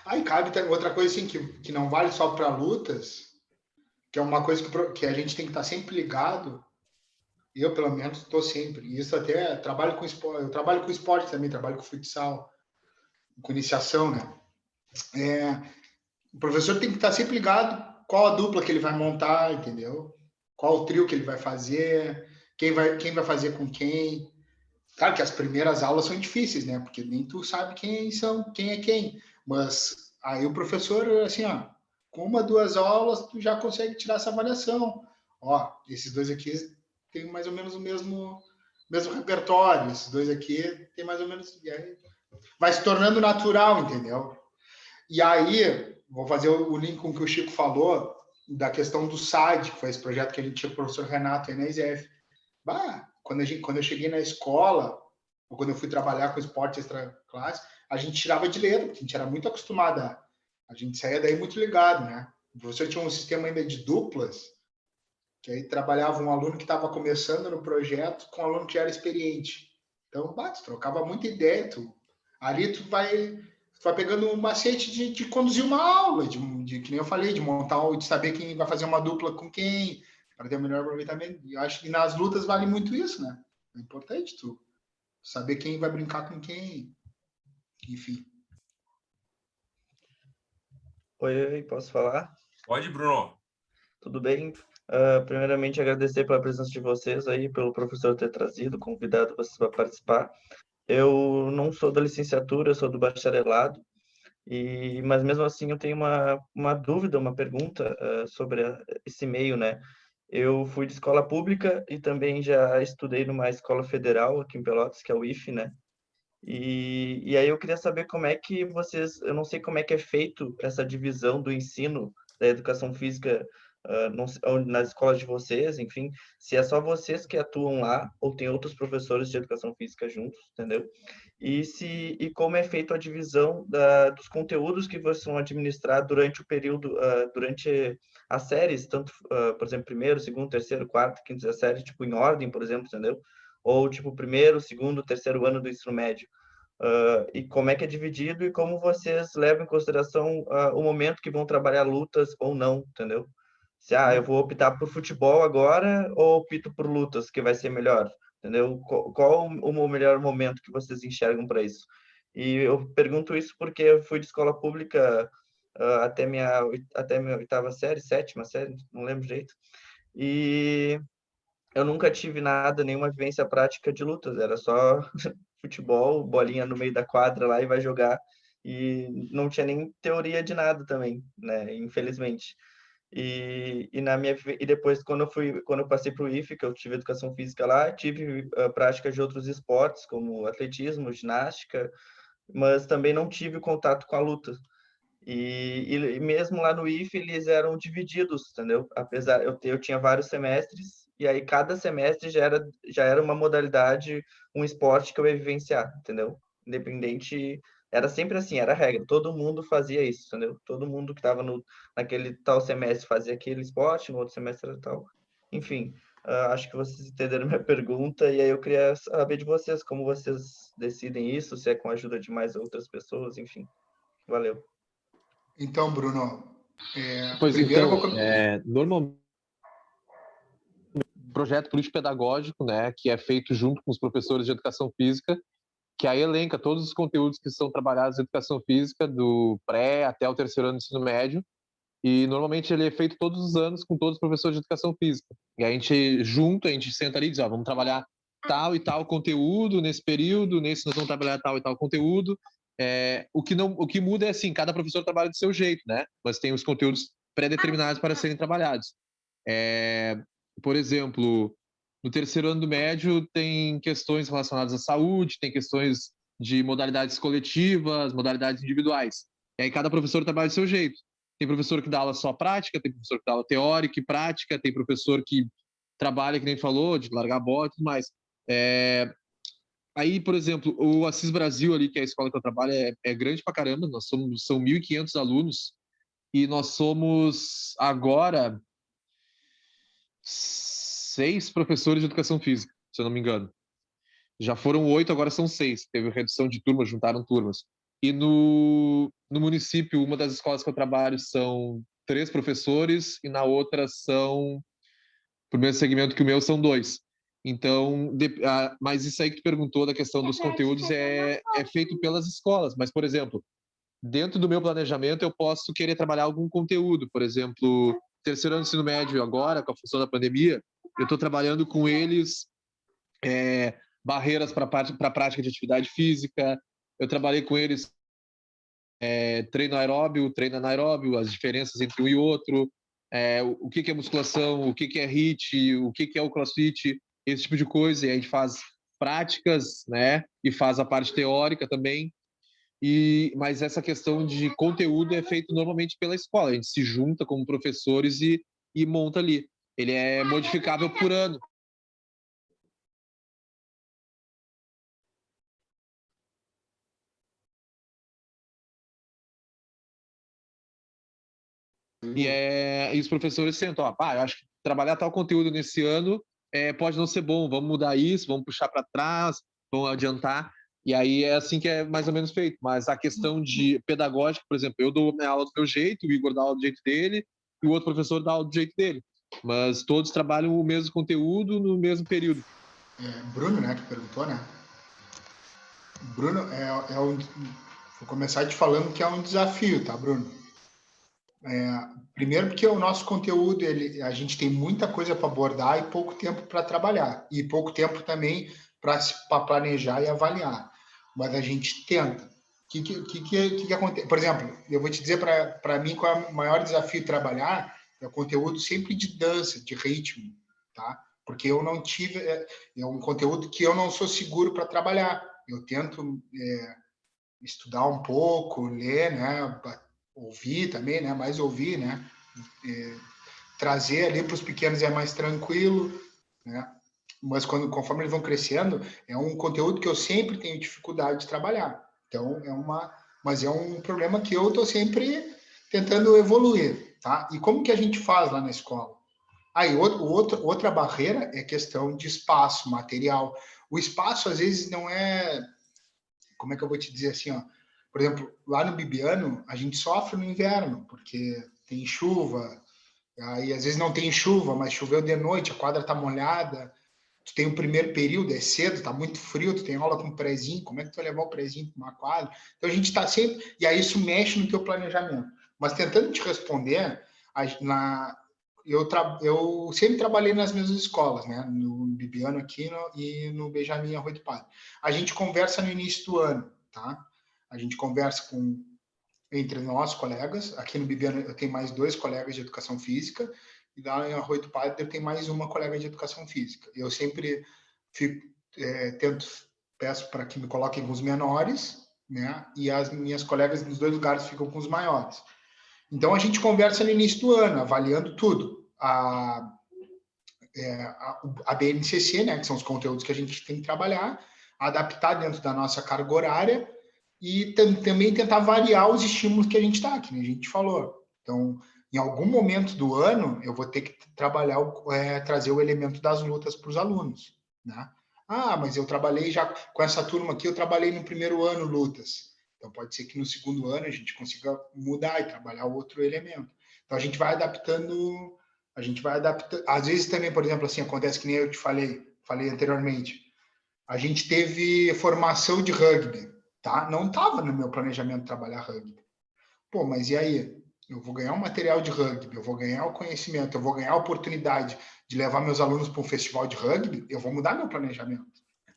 Aí cabe outra coisa assim, que não vale só para lutas, que é uma coisa que a gente tem que estar sempre ligado. Eu, pelo menos, estou sempre. Isso até trabalho com esporte. Eu trabalho com esporte também, trabalho com futsal, com iniciação, né? O professor tem que estar sempre ligado qual a dupla que ele vai montar, entendeu? Qual o trio que ele vai fazer, quem vai fazer com quem. Claro que as primeiras aulas são difíceis, né? Porque nem tu sabe quem é quem. Mas aí o professor, assim, ó, com 1, 2 aulas, tu já consegue tirar essa avaliação. Ó, esses dois aqui têm mais ou menos o mesmo repertório, esses dois aqui têm mais ou menos... E aí vai se tornando natural, entendeu? E aí, vou fazer o link com o que o Chico falou, da questão do SAD, que foi esse projeto que a gente tinha com o professor Renato aí na ISEF. Quando eu cheguei na escola, ou quando eu fui trabalhar com esporte extra classe, a gente tirava de letra, porque a gente era muito acostumado a gente saía daí muito ligado, né? O professor tinha um sistema ainda de duplas, que aí trabalhava um aluno que estava começando no projeto com um aluno que já era experiente. Então, tu trocava muita ideia, ali tu vai pegando um macete de conduzir uma aula, que nem eu falei, de montar, de saber quem vai fazer uma dupla com quem, para ter o melhor aproveitamento. E eu acho que nas lutas vale muito isso, né? É importante tu saber quem vai brincar com quem, enfim. Oi, posso falar? Pode, Bruno. Tudo bem? Primeiramente, agradecer pela presença de vocês aí, pelo professor ter trazido, convidado vocês para participar. Eu não sou da licenciatura, eu sou do bacharelado, mas mesmo assim eu tenho uma dúvida, uma pergunta sobre esse meio, né? Eu fui de escola pública e também já estudei numa escola federal aqui em Pelotas, que é o IFE, né? E aí eu queria saber como é que vocês, eu não sei como é que é feito essa divisão do ensino da educação física nas escolas de vocês, enfim, se é só vocês que atuam lá ou tem outros professores de educação física juntos, entendeu? E como é feita a divisão dos conteúdos que vocês vão administrar durante o período, durante as séries, tanto, por exemplo, primeiro, segundo, terceiro, quarto, quinta série, tipo em ordem, por exemplo, entendeu? Ou tipo primeiro, segundo, terceiro ano do ensino médio. E como é que é dividido e como vocês levam em consideração o momento que vão trabalhar lutas ou não, entendeu? Se eu vou optar por futebol agora ou opto por lutas, que vai ser melhor, entendeu? Qual o melhor momento que vocês enxergam para isso? E eu pergunto isso porque eu fui de escola pública até minha 8ª série, 7ª série, não lembro direito. E eu nunca tive nenhuma vivência prática de lutas, era só futebol, bolinha no meio da quadra lá e vai jogar. E não tinha nem teoria de nada também, né? Infelizmente. E depois quando eu passei para o IFE, que eu tive educação física lá, tive prática de outros esportes, como atletismo, ginástica, mas também não tive contato com a luta. E mesmo lá no IFE eles eram divididos, entendeu? Apesar eu tinha vários semestres e aí cada semestre já era uma modalidade, um esporte que eu ia vivenciar, entendeu? Independente, era sempre assim, era a regra, todo mundo fazia isso, entendeu? Todo mundo que estava naquele tal semestre fazia aquele esporte, no outro semestre era tal. Enfim, acho que vocês entenderam minha pergunta e aí eu queria saber de vocês, como vocês decidem isso, se é com a ajuda de mais outras pessoas, enfim. Valeu. Então, Bruno, Pois primeiro eu então, vou... normalmente projeto político-pedagógico, né, que é feito junto com os professores de educação física, que aí elenca todos os conteúdos que são trabalhados em educação física, do pré até o terceiro ano do ensino médio, e normalmente ele é feito todos os anos com todos os professores de educação física. E a gente senta ali e diz, ó, vamos trabalhar tal e tal conteúdo nesse período, nesse nós vamos trabalhar tal e tal conteúdo. O que muda é assim, cada professor trabalha do seu jeito, né? Mas tem os conteúdos pré-determinados para serem trabalhados. Por exemplo, no terceiro ano do médio tem questões relacionadas à saúde, tem questões de modalidades coletivas, modalidades individuais. E aí cada professor trabalha do seu jeito. Tem professor que dá aula só prática, tem professor que dá aula teórica e prática, tem professor que trabalha, que nem falou, de largar a bola e tudo mais. Aí, por exemplo, o Assis Brasil ali, que é a escola que eu trabalho, é grande pra caramba, são 1.500 alunos, e nós somos agora 6 professores de educação física, se eu não me engano. Já foram 8, agora são 6. Teve redução de turmas, juntaram turmas. E no município, uma das escolas que eu trabalho são 3 professores, e na outra são, pro mesmo segmento que o meu, são 2. Então, mas isso aí que tu perguntou da questão dos conteúdos é feito pelas escolas. Mas, por exemplo, dentro do meu planejamento, eu posso querer trabalhar algum conteúdo. Por exemplo, terceiro ano do ensino médio agora, com a função da pandemia, eu estou trabalhando com eles barreiras para a prática de atividade física. Eu trabalhei com eles treino aeróbio, treino anaeróbio, as diferenças entre um e outro, o que é musculação, o que é HIIT, o que é o CrossFit, esse tipo de coisa. E a gente faz práticas, né? E faz a parte teórica também. Mas essa questão de conteúdo é feito normalmente pela escola. A gente se junta como professores e monta ali. Ele é modificável por ano. E os professores sentam, eu acho que trabalhar tal conteúdo nesse ano pode não ser bom, vamos mudar isso, vamos puxar para trás, vamos adiantar. E aí é assim que é mais ou menos feito. Mas a questão de pedagógica, por exemplo, eu dou minha aula do meu jeito, o Igor dá aula do jeito dele, e o outro professor dá aula do jeito dele. Mas todos trabalham o mesmo conteúdo no mesmo período. Bruno, né, que perguntou, né? Bruno, vou começar te falando que é um desafio, tá, Bruno? Primeiro porque o nosso conteúdo, a gente tem muita coisa para abordar e pouco tempo para trabalhar. E pouco tempo também para planejar e avaliar. Mas a gente tenta. O que acontece? Por exemplo, eu vou te dizer para mim qual é o maior desafio de trabalhar, é o conteúdo sempre de dança, de ritmo, tá? Porque eu não tive... É um conteúdo que eu não sou seguro para trabalhar. Eu tento estudar um pouco, ler, né? Ouvir também, né? Mais ouvir, né? Trazer ali para os pequenos é mais tranquilo, né? Mas conforme eles vão crescendo, é um conteúdo que eu sempre tenho dificuldade de trabalhar. Então, mas é um problema que eu estou sempre tentando evoluir, tá? E como que a gente faz lá na escola? Aí, outra barreira é questão de espaço, material. O espaço, às vezes, não é... Como é que eu vou te dizer assim, ó? Por exemplo, lá no Bibiano, a gente sofre no inverno, porque tem chuva, aí às vezes não tem chuva, mas choveu de noite, a quadra tá molhada, tu tem o primeiro período, é cedo, tá muito frio, tu tem aula com prezinho, como é que tu vai levar o prezinho para uma quadra? Então a gente tá sempre... E aí isso mexe no teu planejamento. Mas tentando te responder, eu sempre trabalhei nas mesmas escolas, né? No Bibiano aqui e no Benjamin Arroio do Padre. A gente conversa no início do ano, tá? A gente conversa entre nós, colegas. Aqui no Bibiano eu tenho mais 2 colegas de educação física, e lá em Arroio do Padre eu tenho mais uma colega de educação física. Eu sempre peço para que me coloquem com os menores, né? E as minhas colegas nos 2 lugares ficam com os maiores. Então, a gente conversa no início do ano, avaliando tudo. A BNCC, né, que são os conteúdos que a gente tem que trabalhar, adaptar dentro da nossa carga horária e também tentar variar os estímulos que a gente está, que a gente falou. Então, em algum momento do ano, eu vou ter que trabalhar, trazer o elemento das lutas para os alunos, né? Mas eu trabalhei já com essa turma aqui, eu trabalhei no primeiro ano lutas. Então, pode ser que no segundo ano a gente consiga mudar e trabalhar outro elemento. Então, a gente vai adaptando A gente vai adaptar. Às vezes também, por exemplo, assim, acontece que nem eu te falei anteriormente. A gente teve formação de rugby, tá? Não estava no meu planejamento trabalhar rugby. Pô, mas e aí? Eu vou ganhar um material de rugby, eu vou ganhar o conhecimento, eu vou ganhar a oportunidade de levar meus alunos para um festival de rugby, eu vou mudar meu planejamento.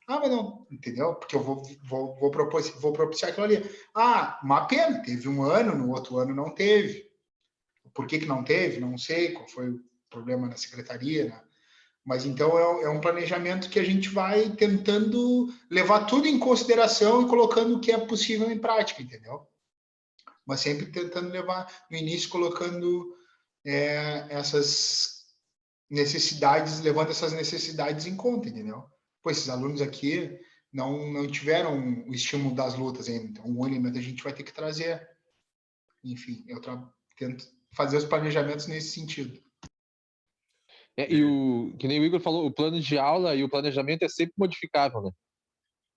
Ah, mas não, entendeu? Porque eu vou propiciar aquilo ali. Ah, uma pena, teve um ano, no outro ano não teve. Por que não teve? Não sei qual foi o problema na secretaria, né? Mas então é um planejamento que a gente vai tentando levar tudo em consideração e colocando o que é possível em prática, entendeu? Mas sempre tentando levar no início, colocando essas necessidades, levando essas necessidades em conta, entendeu? Pô, esses alunos aqui não tiveram o estímulo das lutas ainda, então o elemento a gente vai ter que trazer. Enfim, eu tento fazer os planejamentos nesse sentido. Que nem o Igor falou, o plano de aula e o planejamento é sempre modificável, né?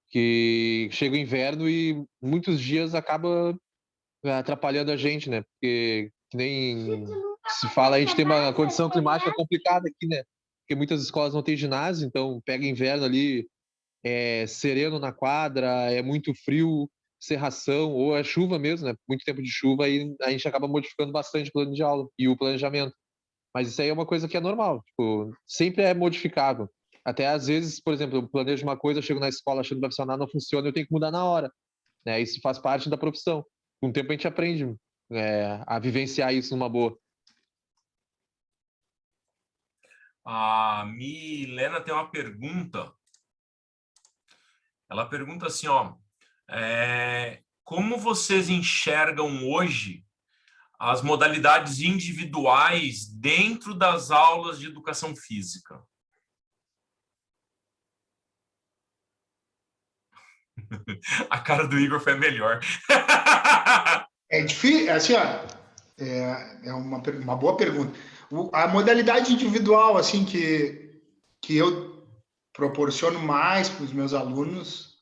Que chega o inverno e muitos dias acaba atrapalhando a gente, né? Porque, que nem se fala, a gente tem uma condição climática complicada aqui, né? Porque muitas escolas não têm ginásio, então pega inverno ali, é sereno na quadra, é muito frio, cerração, ou é chuva mesmo, né? Muito tempo de chuva, e a gente acaba modificando bastante o plano de aula e o planejamento. Mas isso aí é uma coisa que é normal, tipo, sempre é modificável. Até às vezes, por exemplo, eu planejo uma coisa, eu chego na escola achando que vai funcionar, não funciona, eu tenho que mudar na hora, né? Isso faz parte da profissão. Com o tempo a gente aprende a vivenciar isso numa boa. A Milena tem uma pergunta. Ela pergunta assim, ó, como vocês enxergam hoje as modalidades individuais dentro das aulas de educação física? A cara do Igor foi a melhor. É difícil, assim, ó, é uma boa pergunta. A modalidade individual, assim, que eu proporciono mais para os meus alunos,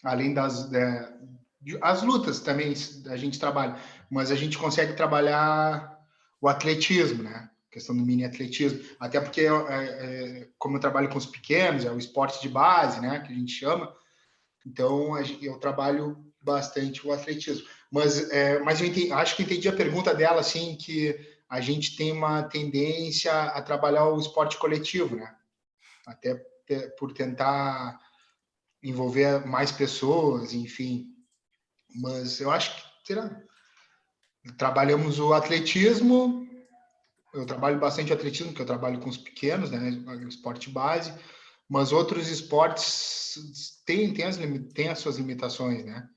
além as lutas também a gente trabalha, mas a gente consegue trabalhar o atletismo, né? A questão do mini atletismo, até porque como eu trabalho com os pequenos, é o esporte de base, né? Que a gente chama. Então eu trabalho bastante o atletismo. Mas eu acho que entendi a pergunta dela, assim, que a gente tem uma tendência a trabalhar o esporte coletivo, né? Até por tentar envolver mais pessoas, enfim. Mas eu acho que trabalhamos o atletismo. Eu trabalho bastante o atletismo, porque eu trabalho com os pequenos, né? Esporte base. Mas outros esportes têm as suas limitações, né?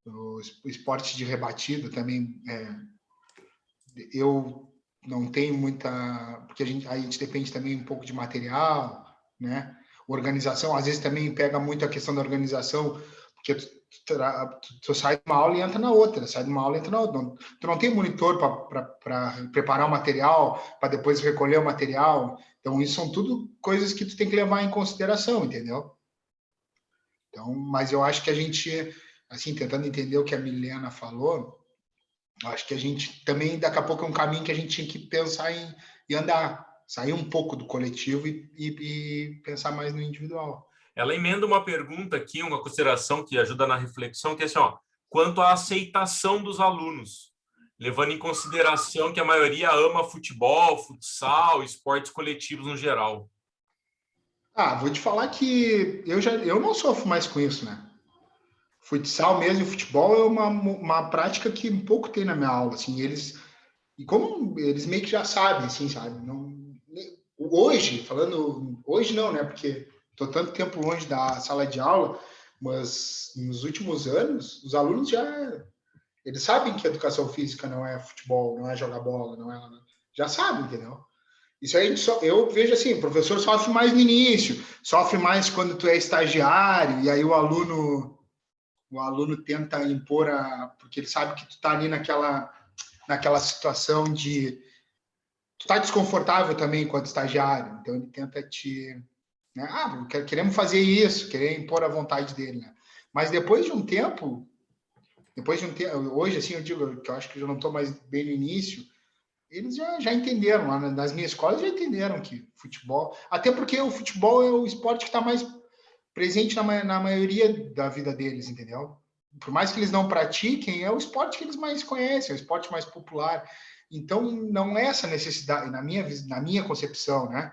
O esporte de rebatida também, eu não tenho muita... Porque a gente depende também um pouco de material, né? Organização, às vezes também pega muito a questão da organização, porque tu sai de uma aula e entra na outra, sai de uma aula e entra na outra. Tu não tem monitor para preparar o material, para depois recolher o material. Então, isso são tudo coisas que tu tem que levar em consideração, entendeu? Então, mas eu acho que a gente, assim, tentando entender o que a Milena falou, acho que a gente também, daqui a pouco, é um caminho que a gente tinha que pensar em andar, sair um pouco do coletivo e pensar mais no individual. Ela emenda uma pergunta aqui, uma consideração que ajuda na reflexão, que é assim, ó, quanto à aceitação dos alunos, levando em consideração que a maioria ama futebol, futsal, esportes coletivos no geral. Vou te falar que eu não sofro mais com isso, né? Futsal mesmo, futebol é uma prática que um pouco tem na minha aula, assim, e como eles meio que já sabem, assim, sabe? Hoje não, né? Porque estou tanto tempo longe da sala de aula, mas nos últimos anos, os alunos eles sabem que educação física não é futebol, não é jogar bola, já sabem, entendeu? Isso aí eu vejo assim, o professor sofre mais no início, sofre mais quando tu é estagiário, e aí o aluno tenta impor porque ele sabe que tu tá ali naquela situação de tu tá desconfortável também enquanto estagiário, então ele tenta né? Queremos fazer isso, querer impor a vontade dele, né? Mas depois de um tempo, hoje assim eu digo que eu acho que eu não estou mais bem no início, eles já entenderam, lá nas minhas escolas já entenderam que futebol... Até porque o futebol é o esporte que está mais presente na maioria da vida deles, entendeu? Por mais que eles não pratiquem, é o esporte que eles mais conhecem, é o esporte mais popular. Então, não é essa necessidade, na minha concepção, né?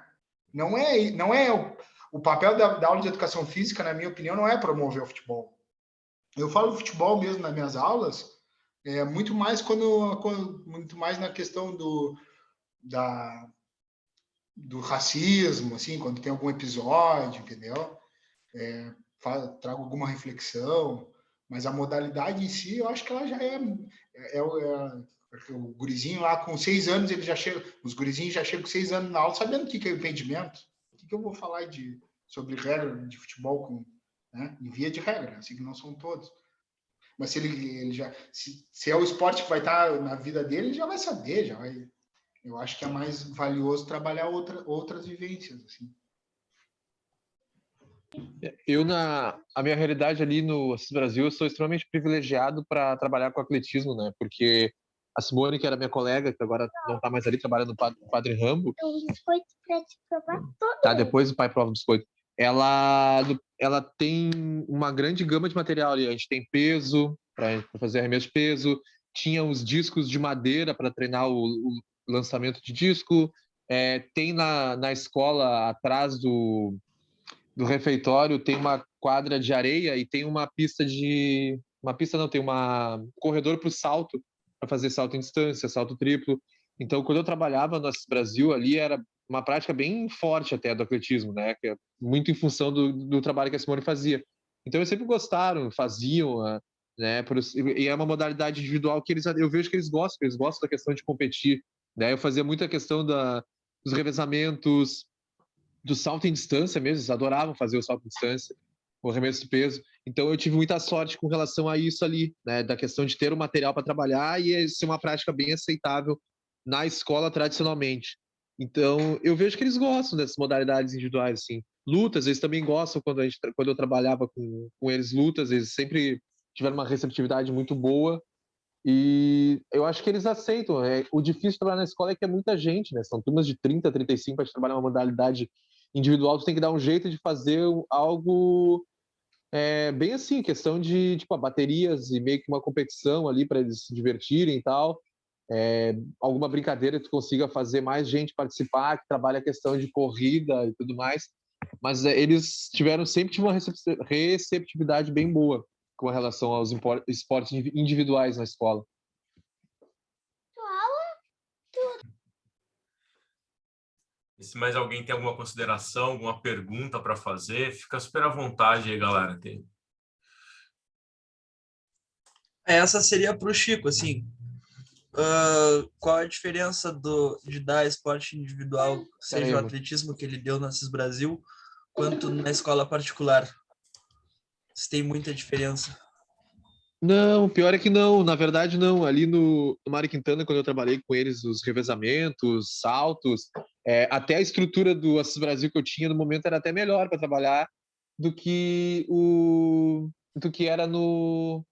Não é o papel da aula de educação física, na minha opinião, não é promover o futebol. Eu falo futebol mesmo nas minhas aulas, muito mais muito mais na questão do racismo, assim, quando tem algum episódio, entendeu? Trago alguma reflexão, mas a modalidade em si, eu acho que ela já o gurizinho lá com 6 anos, ele já chega, os gurizinhos já chegam com 6 anos na aula sabendo o que é impedimento. O que eu vou falar sobre regra de futebol né, em via de regra, assim que não são todos. Mas se é o esporte que vai estar na vida dele, ele já vai saber, eu acho que é mais valioso trabalhar outras vivências, assim. A minha realidade ali no Assis Brasil, eu sou extremamente privilegiado para trabalhar com atletismo, né? Porque a Simone, que era minha colega, que agora não está mais ali, trabalha no Padre Rambo. Um biscoito para te provar todo. Tá, depois o pai prova o biscoito. Ela tem uma grande gama de material ali. A gente tem peso, para fazer arremesso de peso. Tinha os discos de madeira para treinar o lançamento de disco. Tem na escola, atrás do refeitório, tem uma quadra de areia e tem uma pista tem um corredor para o salto, para fazer salto em distância, salto triplo. Então, quando eu trabalhava no Assis Brasil, ali era uma prática bem forte até do atletismo, né? Que é muito em função do trabalho que a Simone fazia. Então, eles sempre gostaram, faziam, né? E é uma modalidade individual que eu vejo que eles gostam da questão de competir, né? Eu fazia muita questão dos revezamentos, do salto em distância mesmo, eles adoravam fazer o salto em distância, o arremesso de peso. Então eu tive muita sorte com relação a isso ali, né, da questão de ter o material para trabalhar e ser uma prática bem aceitável na escola tradicionalmente. Então eu vejo que eles gostam dessas modalidades individuais, assim. Lutas, eles também gostam quando eu trabalhava com eles lutas, eles sempre tiveram uma receptividade muito boa. E eu acho que eles aceitam. O difícil de trabalhar na escola é que é muita gente, né? São turmas de 30, 35 para trabalhar uma modalidade individual. Tu tem que dar um jeito de fazer algo bem assim, questão de tipo, baterias e meio que uma competição ali para eles se divertirem e tal. Alguma brincadeira que tu consiga fazer mais gente participar, que trabalha a questão de corrida e tudo mais. Mas eles sempre tiveram uma receptividade bem boa com relação aos esportes individuais na escola. Se mais alguém tem alguma consideração, alguma pergunta para fazer, fica super à vontade aí, galera. Essa seria para o Chico, assim. Qual a diferença de dar esporte individual, seja o atletismo que ele deu no Assis Brasil, quanto na escola particular? Se tem muita diferença? Não, pior é que não. Na verdade, não. Ali no Mário Quintana, quando eu trabalhei com eles, os revezamentos, saltos, até a estrutura do Assis Brasil que eu tinha no momento era até melhor para trabalhar do que era no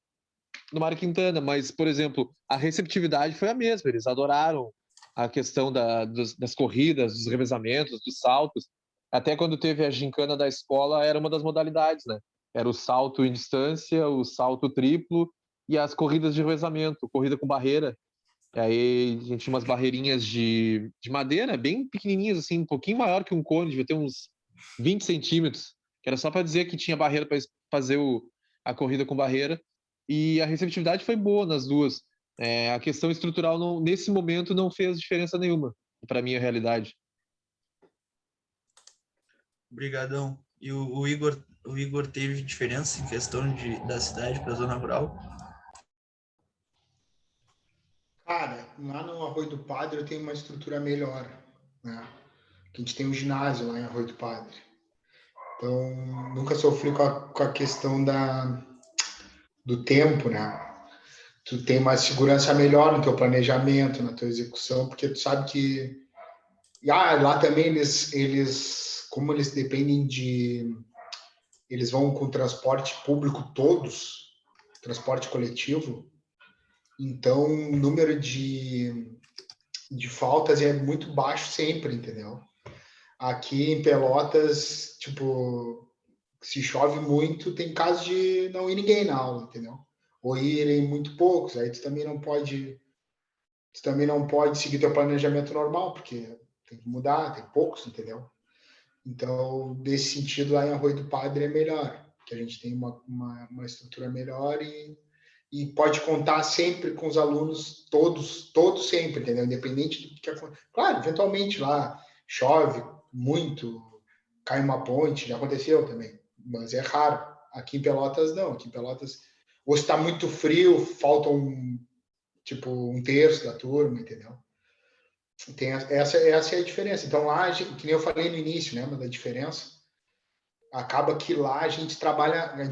Mário Quintana. Mas, por exemplo, a receptividade foi a mesma. Eles adoraram a questão das corridas, dos revezamentos, dos saltos. Até quando teve a gincana da escola, era uma das modalidades, né? Era o salto em distância, o salto triplo e as corridas de revezamento, corrida com barreira. E aí a gente tinha umas barreirinhas de madeira, bem pequenininhas, assim, um pouquinho maior que um cone, devia ter uns 20 centímetros, que era só para dizer que tinha barreira para fazer a corrida com barreira. E a receptividade foi boa nas duas. A questão estrutural, nesse momento, não fez diferença nenhuma para a minha realidade. Obrigadão. E o Igor teve diferença em questão da cidade para a zona rural? Cara, lá no Arroio do Padre eu tenho uma estrutura melhor, né? A gente tem um ginásio lá em Arroio do Padre. Então, nunca sofri com a questão do tempo, né? Tu tem uma segurança melhor no teu planejamento, na tua execução, porque tu sabe que lá também como eles dependem eles vão com transporte público todos, transporte coletivo, então o número de de faltas é muito baixo sempre, entendeu? Aqui em Pelotas, tipo, se chove muito, tem casos de não ir ninguém na aula, entendeu? Ou irem muito poucos, aí tu também não pode seguir teu planejamento normal, porque tem que mudar, tem poucos, entendeu? Então, nesse sentido, lá em Arroio do Padre é melhor, que a gente tem uma estrutura melhor e pode contar sempre com os alunos, todos sempre, entendeu? Independente do que aconteça. Claro, eventualmente lá chove muito, cai uma ponte, já aconteceu também, mas é raro. Aqui em Pelotas, não. Aqui em Pelotas, ou está muito frio, falta tipo, um terço da turma, entendeu? Essa é a diferença. Então, lá, que nem eu falei no início, né, mas a diferença acaba que lá a gente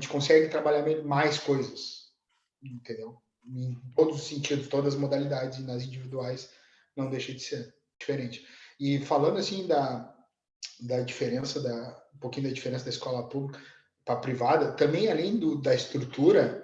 consegue trabalhar mais coisas, entendeu? Em todos os sentidos, todas as modalidades, e nas individuais não deixa de ser diferente. E falando assim da diferença, um pouquinho da diferença da escola pública para a privada, também além da estrutura,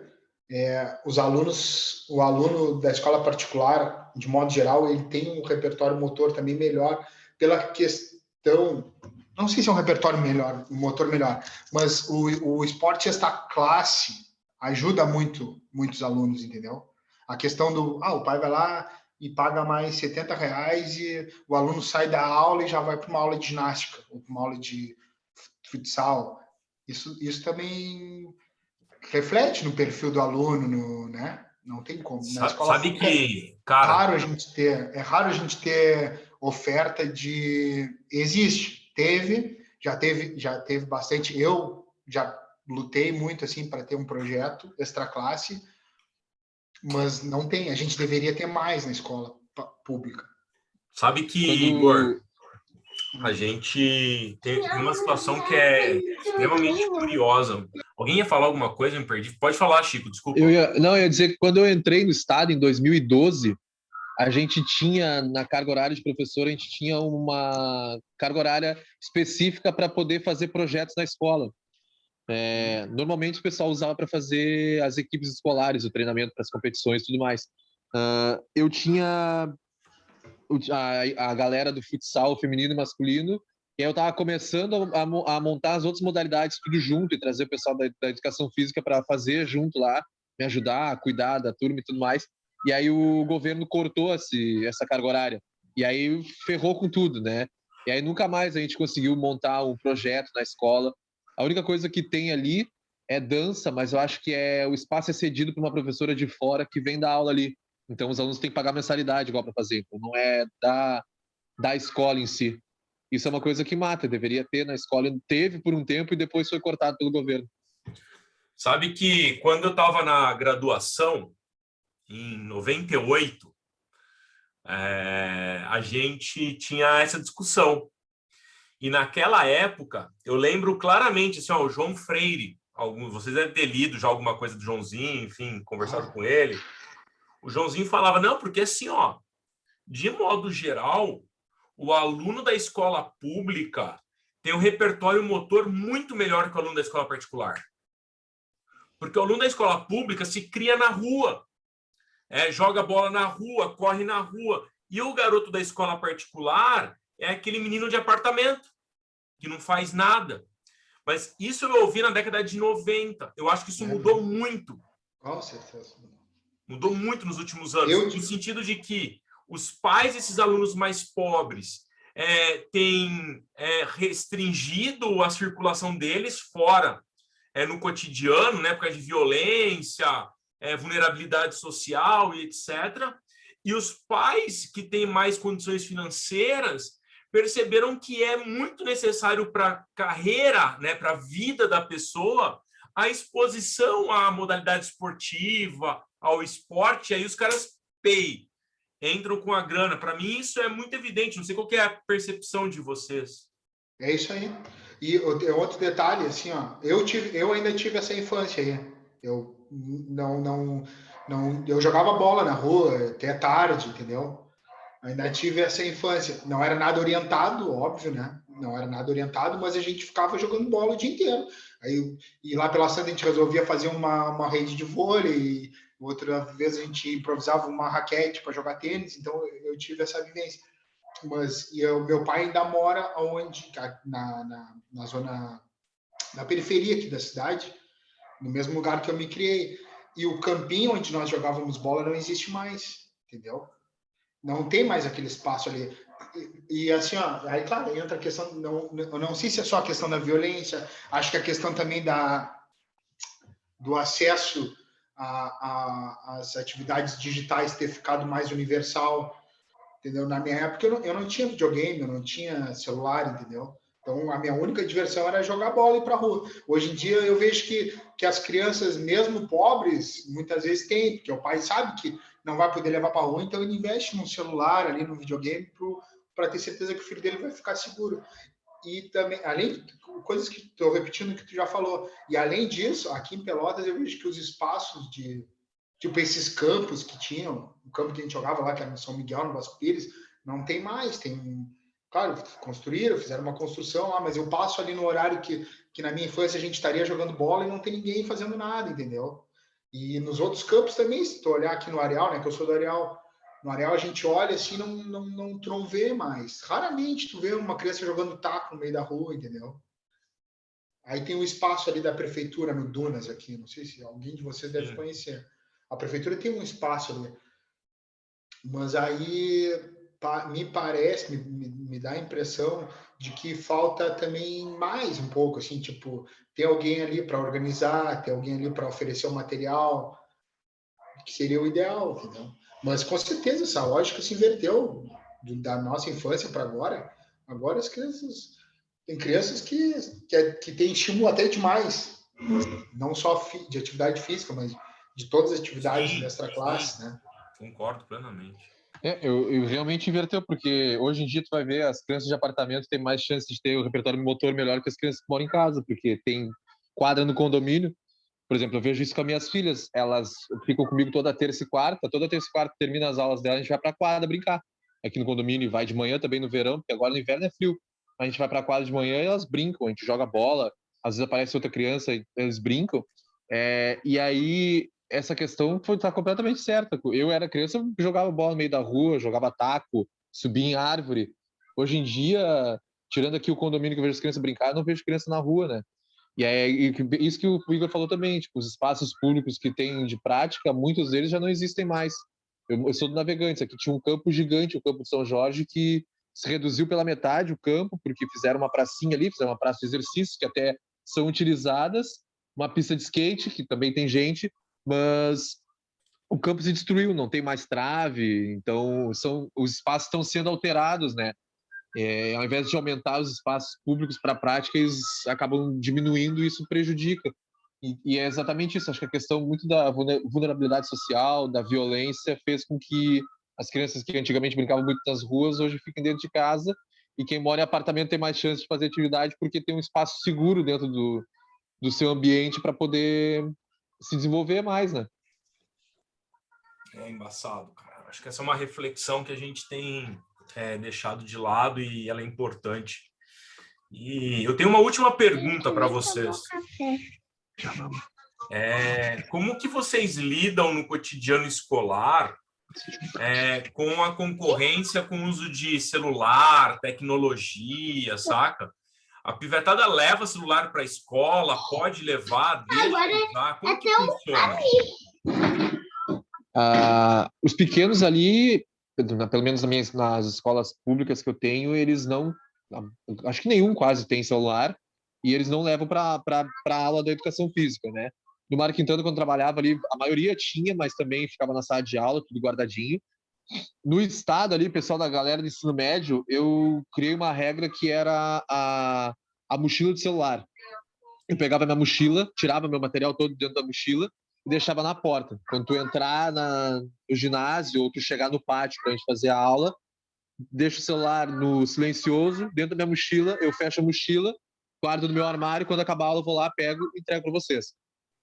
o aluno da escola particular, de modo geral, ele tem um repertório motor também melhor pela questão, não sei se é um repertório melhor, um motor melhor, mas o esporte esta classe ajuda muitos alunos, entendeu? A questão o pai vai lá e paga mais R$ 70 e o aluno sai da aula e já vai para uma aula de ginástica ou para uma aula de futsal. Isso também reflete no perfil do aluno, né? Não tem como. Na escola Sabe pública que, cara, é raro a gente ter oferta de. Existe, já teve bastante. Eu já lutei muito assim para ter um projeto extra classe, mas não tem. A gente deveria ter mais na escola pública. sabe que, Igor, Quando a gente tem uma situação que é extremamente curiosa. Alguém ia falar alguma coisa? Eu me perdi. Pode falar, Chico, desculpa. eu ia dizer que quando eu entrei no estado em 2012, a gente tinha na carga horária de professor, a gente tinha uma carga horária específica para poder fazer projetos na escola. Normalmente o pessoal usava para fazer as equipes escolares, o treinamento para as competições e tudo mais. Eu tinha a galera do futsal feminino e masculino, e aí eu estava começando a montar as outras modalidades tudo junto e trazer o pessoal da educação física para fazer junto lá, me ajudar a cuidar da turma e tudo mais. E aí o governo cortou essa carga horária. E aí ferrou com tudo, né? E aí nunca mais a gente conseguiu montar um projeto na escola. A única coisa que tem ali é dança, mas eu acho que o espaço é cedido para uma professora de fora que vem dar aula ali. Então os alunos têm que pagar mensalidade igual para fazer. Então não é da escola em si. Isso é uma coisa que mata. Deveria ter na escola. Teve por um tempo e depois foi cortado pelo governo. Sabe que quando eu estava na graduação, em 98, a gente tinha essa discussão. E naquela época, eu lembro claramente, assim, o João Freire, vocês devem ter lido já alguma coisa do Joãozinho, enfim, conversado com ele. O Joãozinho falava, não, porque assim, de modo geral, o aluno da escola pública tem um repertório motor muito melhor que o aluno da escola particular. Porque o aluno da escola pública se cria na rua, joga bola na rua, corre na rua. E o garoto da escola particular é aquele menino de apartamento, que não faz nada. Mas isso eu ouvi na década de 90. Eu acho que isso mudou muito. Com certeza. Mudou muito nos últimos anos, no sentido de que os pais desses alunos mais pobres têm restringido a circulação deles fora, no cotidiano, né, por causa de violência, vulnerabilidade social e etc. E os pais que têm mais condições financeiras perceberam que é muito necessário para a carreira, né, para a vida da pessoa, a exposição à modalidade esportiva, ao esporte, aí os caras entram com a grana. Para mim, isso é muito evidente. Não sei qual que é a percepção de vocês. É isso aí. E outro detalhe, assim, eu ainda tive essa infância aí. Eu eu jogava bola na rua até tarde, entendeu? Ainda tive essa infância. Não era nada orientado, óbvio, né? Não era nada orientado, mas a gente ficava jogando bola o dia inteiro. Aí, e lá pela Santa a gente resolvia fazer uma rede de vôlei outra vez a gente improvisava uma raquete para jogar tênis, então eu tive essa vivência. Mas meu pai ainda mora onde, na zona, na periferia aqui da cidade, no mesmo lugar que eu me criei. E o campinho onde nós jogávamos bola não existe mais, entendeu? Não tem mais aquele espaço ali. E assim, ó, aí claro, entra a questão, eu não sei se é só a questão da violência, acho que a questão também do acesso às atividades digitais ter ficado mais universal, entendeu? Na minha época eu não tinha videogame, eu não tinha celular, entendeu? Então a minha única diversão era jogar bola e ir para a rua. Hoje em dia eu vejo que as crianças, mesmo pobres, muitas vezes têm, porque o pai sabe que não vai poder levar para a rua, então ele investe no celular, ali no videogame, para ter certeza que o filho dele vai ficar seguro. E também, além de coisas que estou repetindo que tu já falou, e além disso, aqui em Pelotas eu vejo que os espaços tipo esses campos que tinham, o campo que a gente jogava lá, que era no São Miguel, no Vasco Pires, não tem mais, claro, construíram, fizeram uma construção lá, mas eu passo ali no horário que na minha infância a gente estaria jogando bola e não tem ninguém fazendo nada, entendeu? E nos outros campos também, se tu olhar aqui no Areal, né, que eu sou do Areal, no Areal a gente olha assim, tu não vê mais. Raramente tu vê uma criança jogando taco no meio da rua, entendeu? Aí tem um espaço ali da prefeitura no Dunas aqui, não sei se alguém de vocês deve conhecer. A prefeitura tem um espaço ali. Mas aí me parece, me dá a impressão de que falta também mais um pouco, assim, tipo, ter alguém ali para organizar, ter alguém ali para oferecer o material, que seria o ideal, entendeu? Mas com certeza essa lógica se inverteu da nossa infância para agora. Agora as crianças tem crianças que têm estímulo até demais, não só de atividade física, mas de todas as atividades dessa classe, né? Concordo plenamente. Eu realmente inverteu, porque hoje em dia tu vai ver as crianças de apartamento têm mais chance de ter o repertório motor melhor que as crianças que moram em casa, porque tem quadra no condomínio. Por exemplo, eu vejo isso com as minhas filhas, elas ficam comigo toda terça e quarta termina as aulas dela, a gente vai pra quadra brincar. Aqui no condomínio, vai de manhã também no verão, porque agora no inverno é frio. A gente vai pra quadra de manhã e elas brincam, a gente joga bola, às vezes aparece outra criança e eles brincam. E aí, essa questão tá completamente certa. Eu era criança, eu jogava bola no meio da rua, jogava taco, subia em árvore. Hoje em dia, tirando aqui o condomínio que eu vejo as crianças brincar, eu não vejo criança na rua, né? E é isso que o Igor falou também, tipo, os espaços públicos que tem de prática, muitos deles já não existem mais. Eu sou do Navegantes, aqui tinha um campo gigante, o Campo de São Jorge, que se reduziu pela metade o campo, porque fizeram uma pracinha ali, fizeram uma praça de exercícios que até são utilizadas, uma pista de skate, que também tem gente, mas o campo se destruiu, não tem mais trave, então os espaços estão sendo alterados, né? Ao invés de aumentar os espaços públicos para a prática, eles acabam diminuindo e isso prejudica. E é exatamente isso. Acho que a questão muito da vulnerabilidade social, da violência, fez com que as crianças que antigamente brincavam muito nas ruas, hoje fiquem dentro de casa, e quem mora em apartamento tem mais chance de fazer atividade porque tem um espaço seguro dentro do seu ambiente para poder se desenvolver mais, né? É embaçado, cara. Acho que essa é uma reflexão que a gente tem deixado de lado e ela é importante. E eu tenho uma última pergunta para vocês. Como que vocês lidam no cotidiano escolar com a concorrência com o uso de celular, tecnologia, saca? A pivetada leva celular para a escola, pode levar, deixa usar, como que funciona? Os pequenos ali, pelo menos nas escolas públicas que eu tenho, eles não, acho que nenhum quase tem celular, e eles não levam para a aula da educação física, né? No Mário Quintana, quando trabalhava ali, a maioria tinha, mas também ficava na sala de aula, tudo guardadinho. No estado ali, pessoal da galera do ensino médio, eu criei uma regra que era a mochila de celular. Eu pegava minha mochila, tirava meu material todo dentro da mochila e deixava na porta. Quando tu entrar no ginásio ou tu chegar no pátio pra gente fazer a aula, deixo o celular no silencioso, dentro da minha mochila, eu fecho a mochila, guardo no meu armário, quando acabar a aula eu vou lá, pego e entrego para vocês.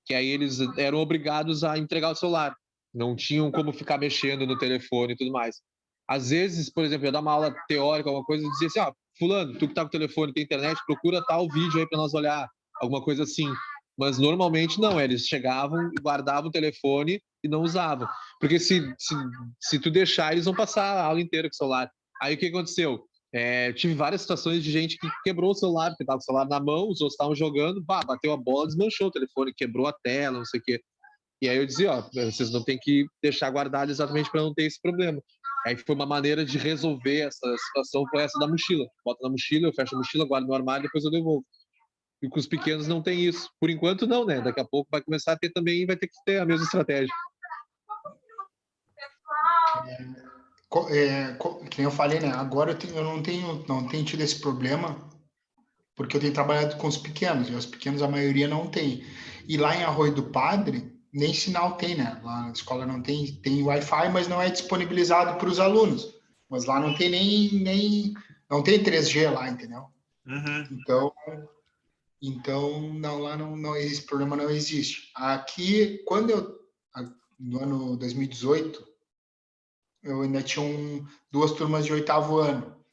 Que aí eles eram obrigados a entregar o celular. Não tinham como ficar mexendo no telefone e tudo mais. Às vezes, por exemplo, eu ia dar uma aula teórica, alguma coisa, e dizia assim, fulano, tu que tá com o telefone, tem internet, procura tal vídeo aí para nós olhar, alguma coisa assim. Mas normalmente não, eles chegavam e guardavam o telefone e não usavam. Porque se tu deixar, eles vão passar a aula inteira com o celular. Aí o que aconteceu? Tive várias situações de gente que quebrou o celular, porque estava com o celular na mão, os outros estavam jogando, bateu a bola, desmanchou o telefone, quebrou a tela, não sei o quê. E aí eu dizia, ó, vocês não tem que deixar guardado exatamente para não ter esse problema. Aí foi uma maneira de resolver essa situação, foi essa da mochila. Bota na mochila, eu fecho a mochila, guardo no armário, depois eu devolvo. E com os pequenos não tem isso. Por enquanto não, né? Daqui a pouco vai começar a ter também, vai ter que ter a mesma estratégia. Que nem eu falei, né? Agora eu não tenho tido esse problema, porque eu tenho trabalhado com os pequenos, e os pequenos a maioria não tem. E lá em Arroio do Padre, nem sinal tem, né? Lá na escola não tem Wi-Fi, mas não é disponibilizado para os alunos. Mas lá não tem não tem 3G lá, entendeu? Então não, lá não esse problema não existe. Aqui, no ano 2018, eu ainda tinha duas turmas de 8º ano.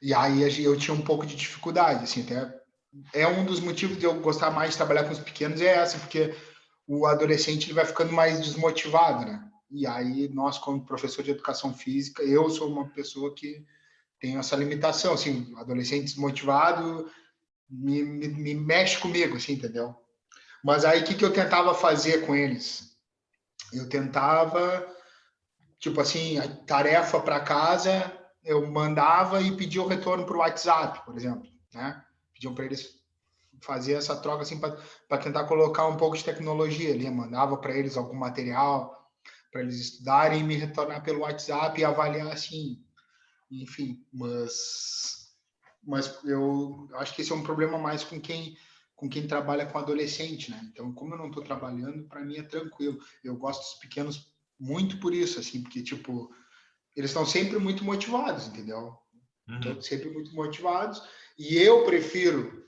E aí eu tinha um pouco de dificuldade, assim, até é um dos motivos de eu gostar mais de trabalhar com os pequenos porque o adolescente ele vai ficando mais desmotivado, né? E aí nós, como professor de educação física, eu sou uma pessoa que tem essa limitação, assim, adolescente desmotivado me mexe comigo, assim, entendeu? Mas aí o que eu tentava fazer com eles? Eu tentava, tipo assim, a tarefa para casa, eu mandava e pedia o retorno para o WhatsApp, por exemplo, né? Pediam para eles fazer essa troca assim para tentar colocar um pouco de tecnologia ali, mandava para eles algum material para eles estudarem e me retornar pelo WhatsApp e avaliar assim, enfim, mas eu acho que esse é um problema mais com quem trabalha com adolescente, né? Então, como eu não estou trabalhando, para mim é tranquilo. Eu gosto dos pequenos muito por isso, assim, porque tipo eles estão sempre muito motivados, entendeu? Estão sempre muito motivados e eu prefiro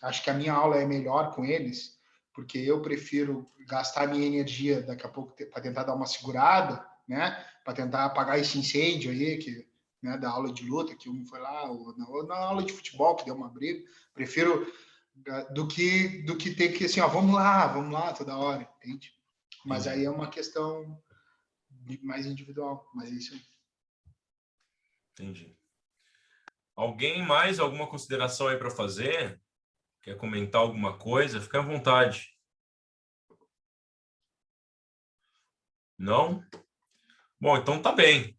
acho que a minha aula é melhor com eles, porque eu prefiro gastar minha energia daqui a pouco para tentar dar uma segurada, né? Para tentar apagar esse incêndio aí, né, da aula de luta, que um foi lá, ou na aula de futebol, que deu uma briga. Prefiro do que ter que, assim, ó, vamos lá, toda hora, entende? Mas aí é uma questão mais individual, mas é isso aí. Entendi. Alguém mais, alguma consideração aí para fazer? Quer comentar alguma coisa? Fica à vontade. Não? Bom, então tá bem.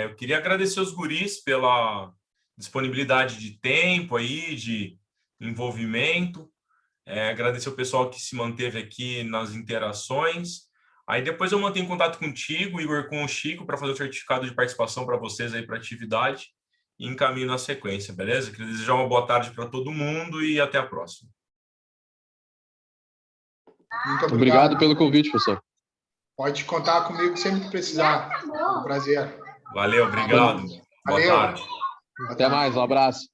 Eu queria agradecer os guris pela disponibilidade de tempo aí, de envolvimento. Agradecer o pessoal que se manteve aqui nas interações. Aí depois eu mantenho contato contigo, Igor, com o Chico, para fazer o certificado de participação para vocês aí para atividade e encaminho na sequência, beleza? Queria desejar uma boa tarde para todo mundo e até a próxima. Muito obrigado pelo convite, professor. Pode contar comigo sempre que precisar. É um prazer. Valeu, obrigado. Valeu. Boa tarde. Até mais, um abraço.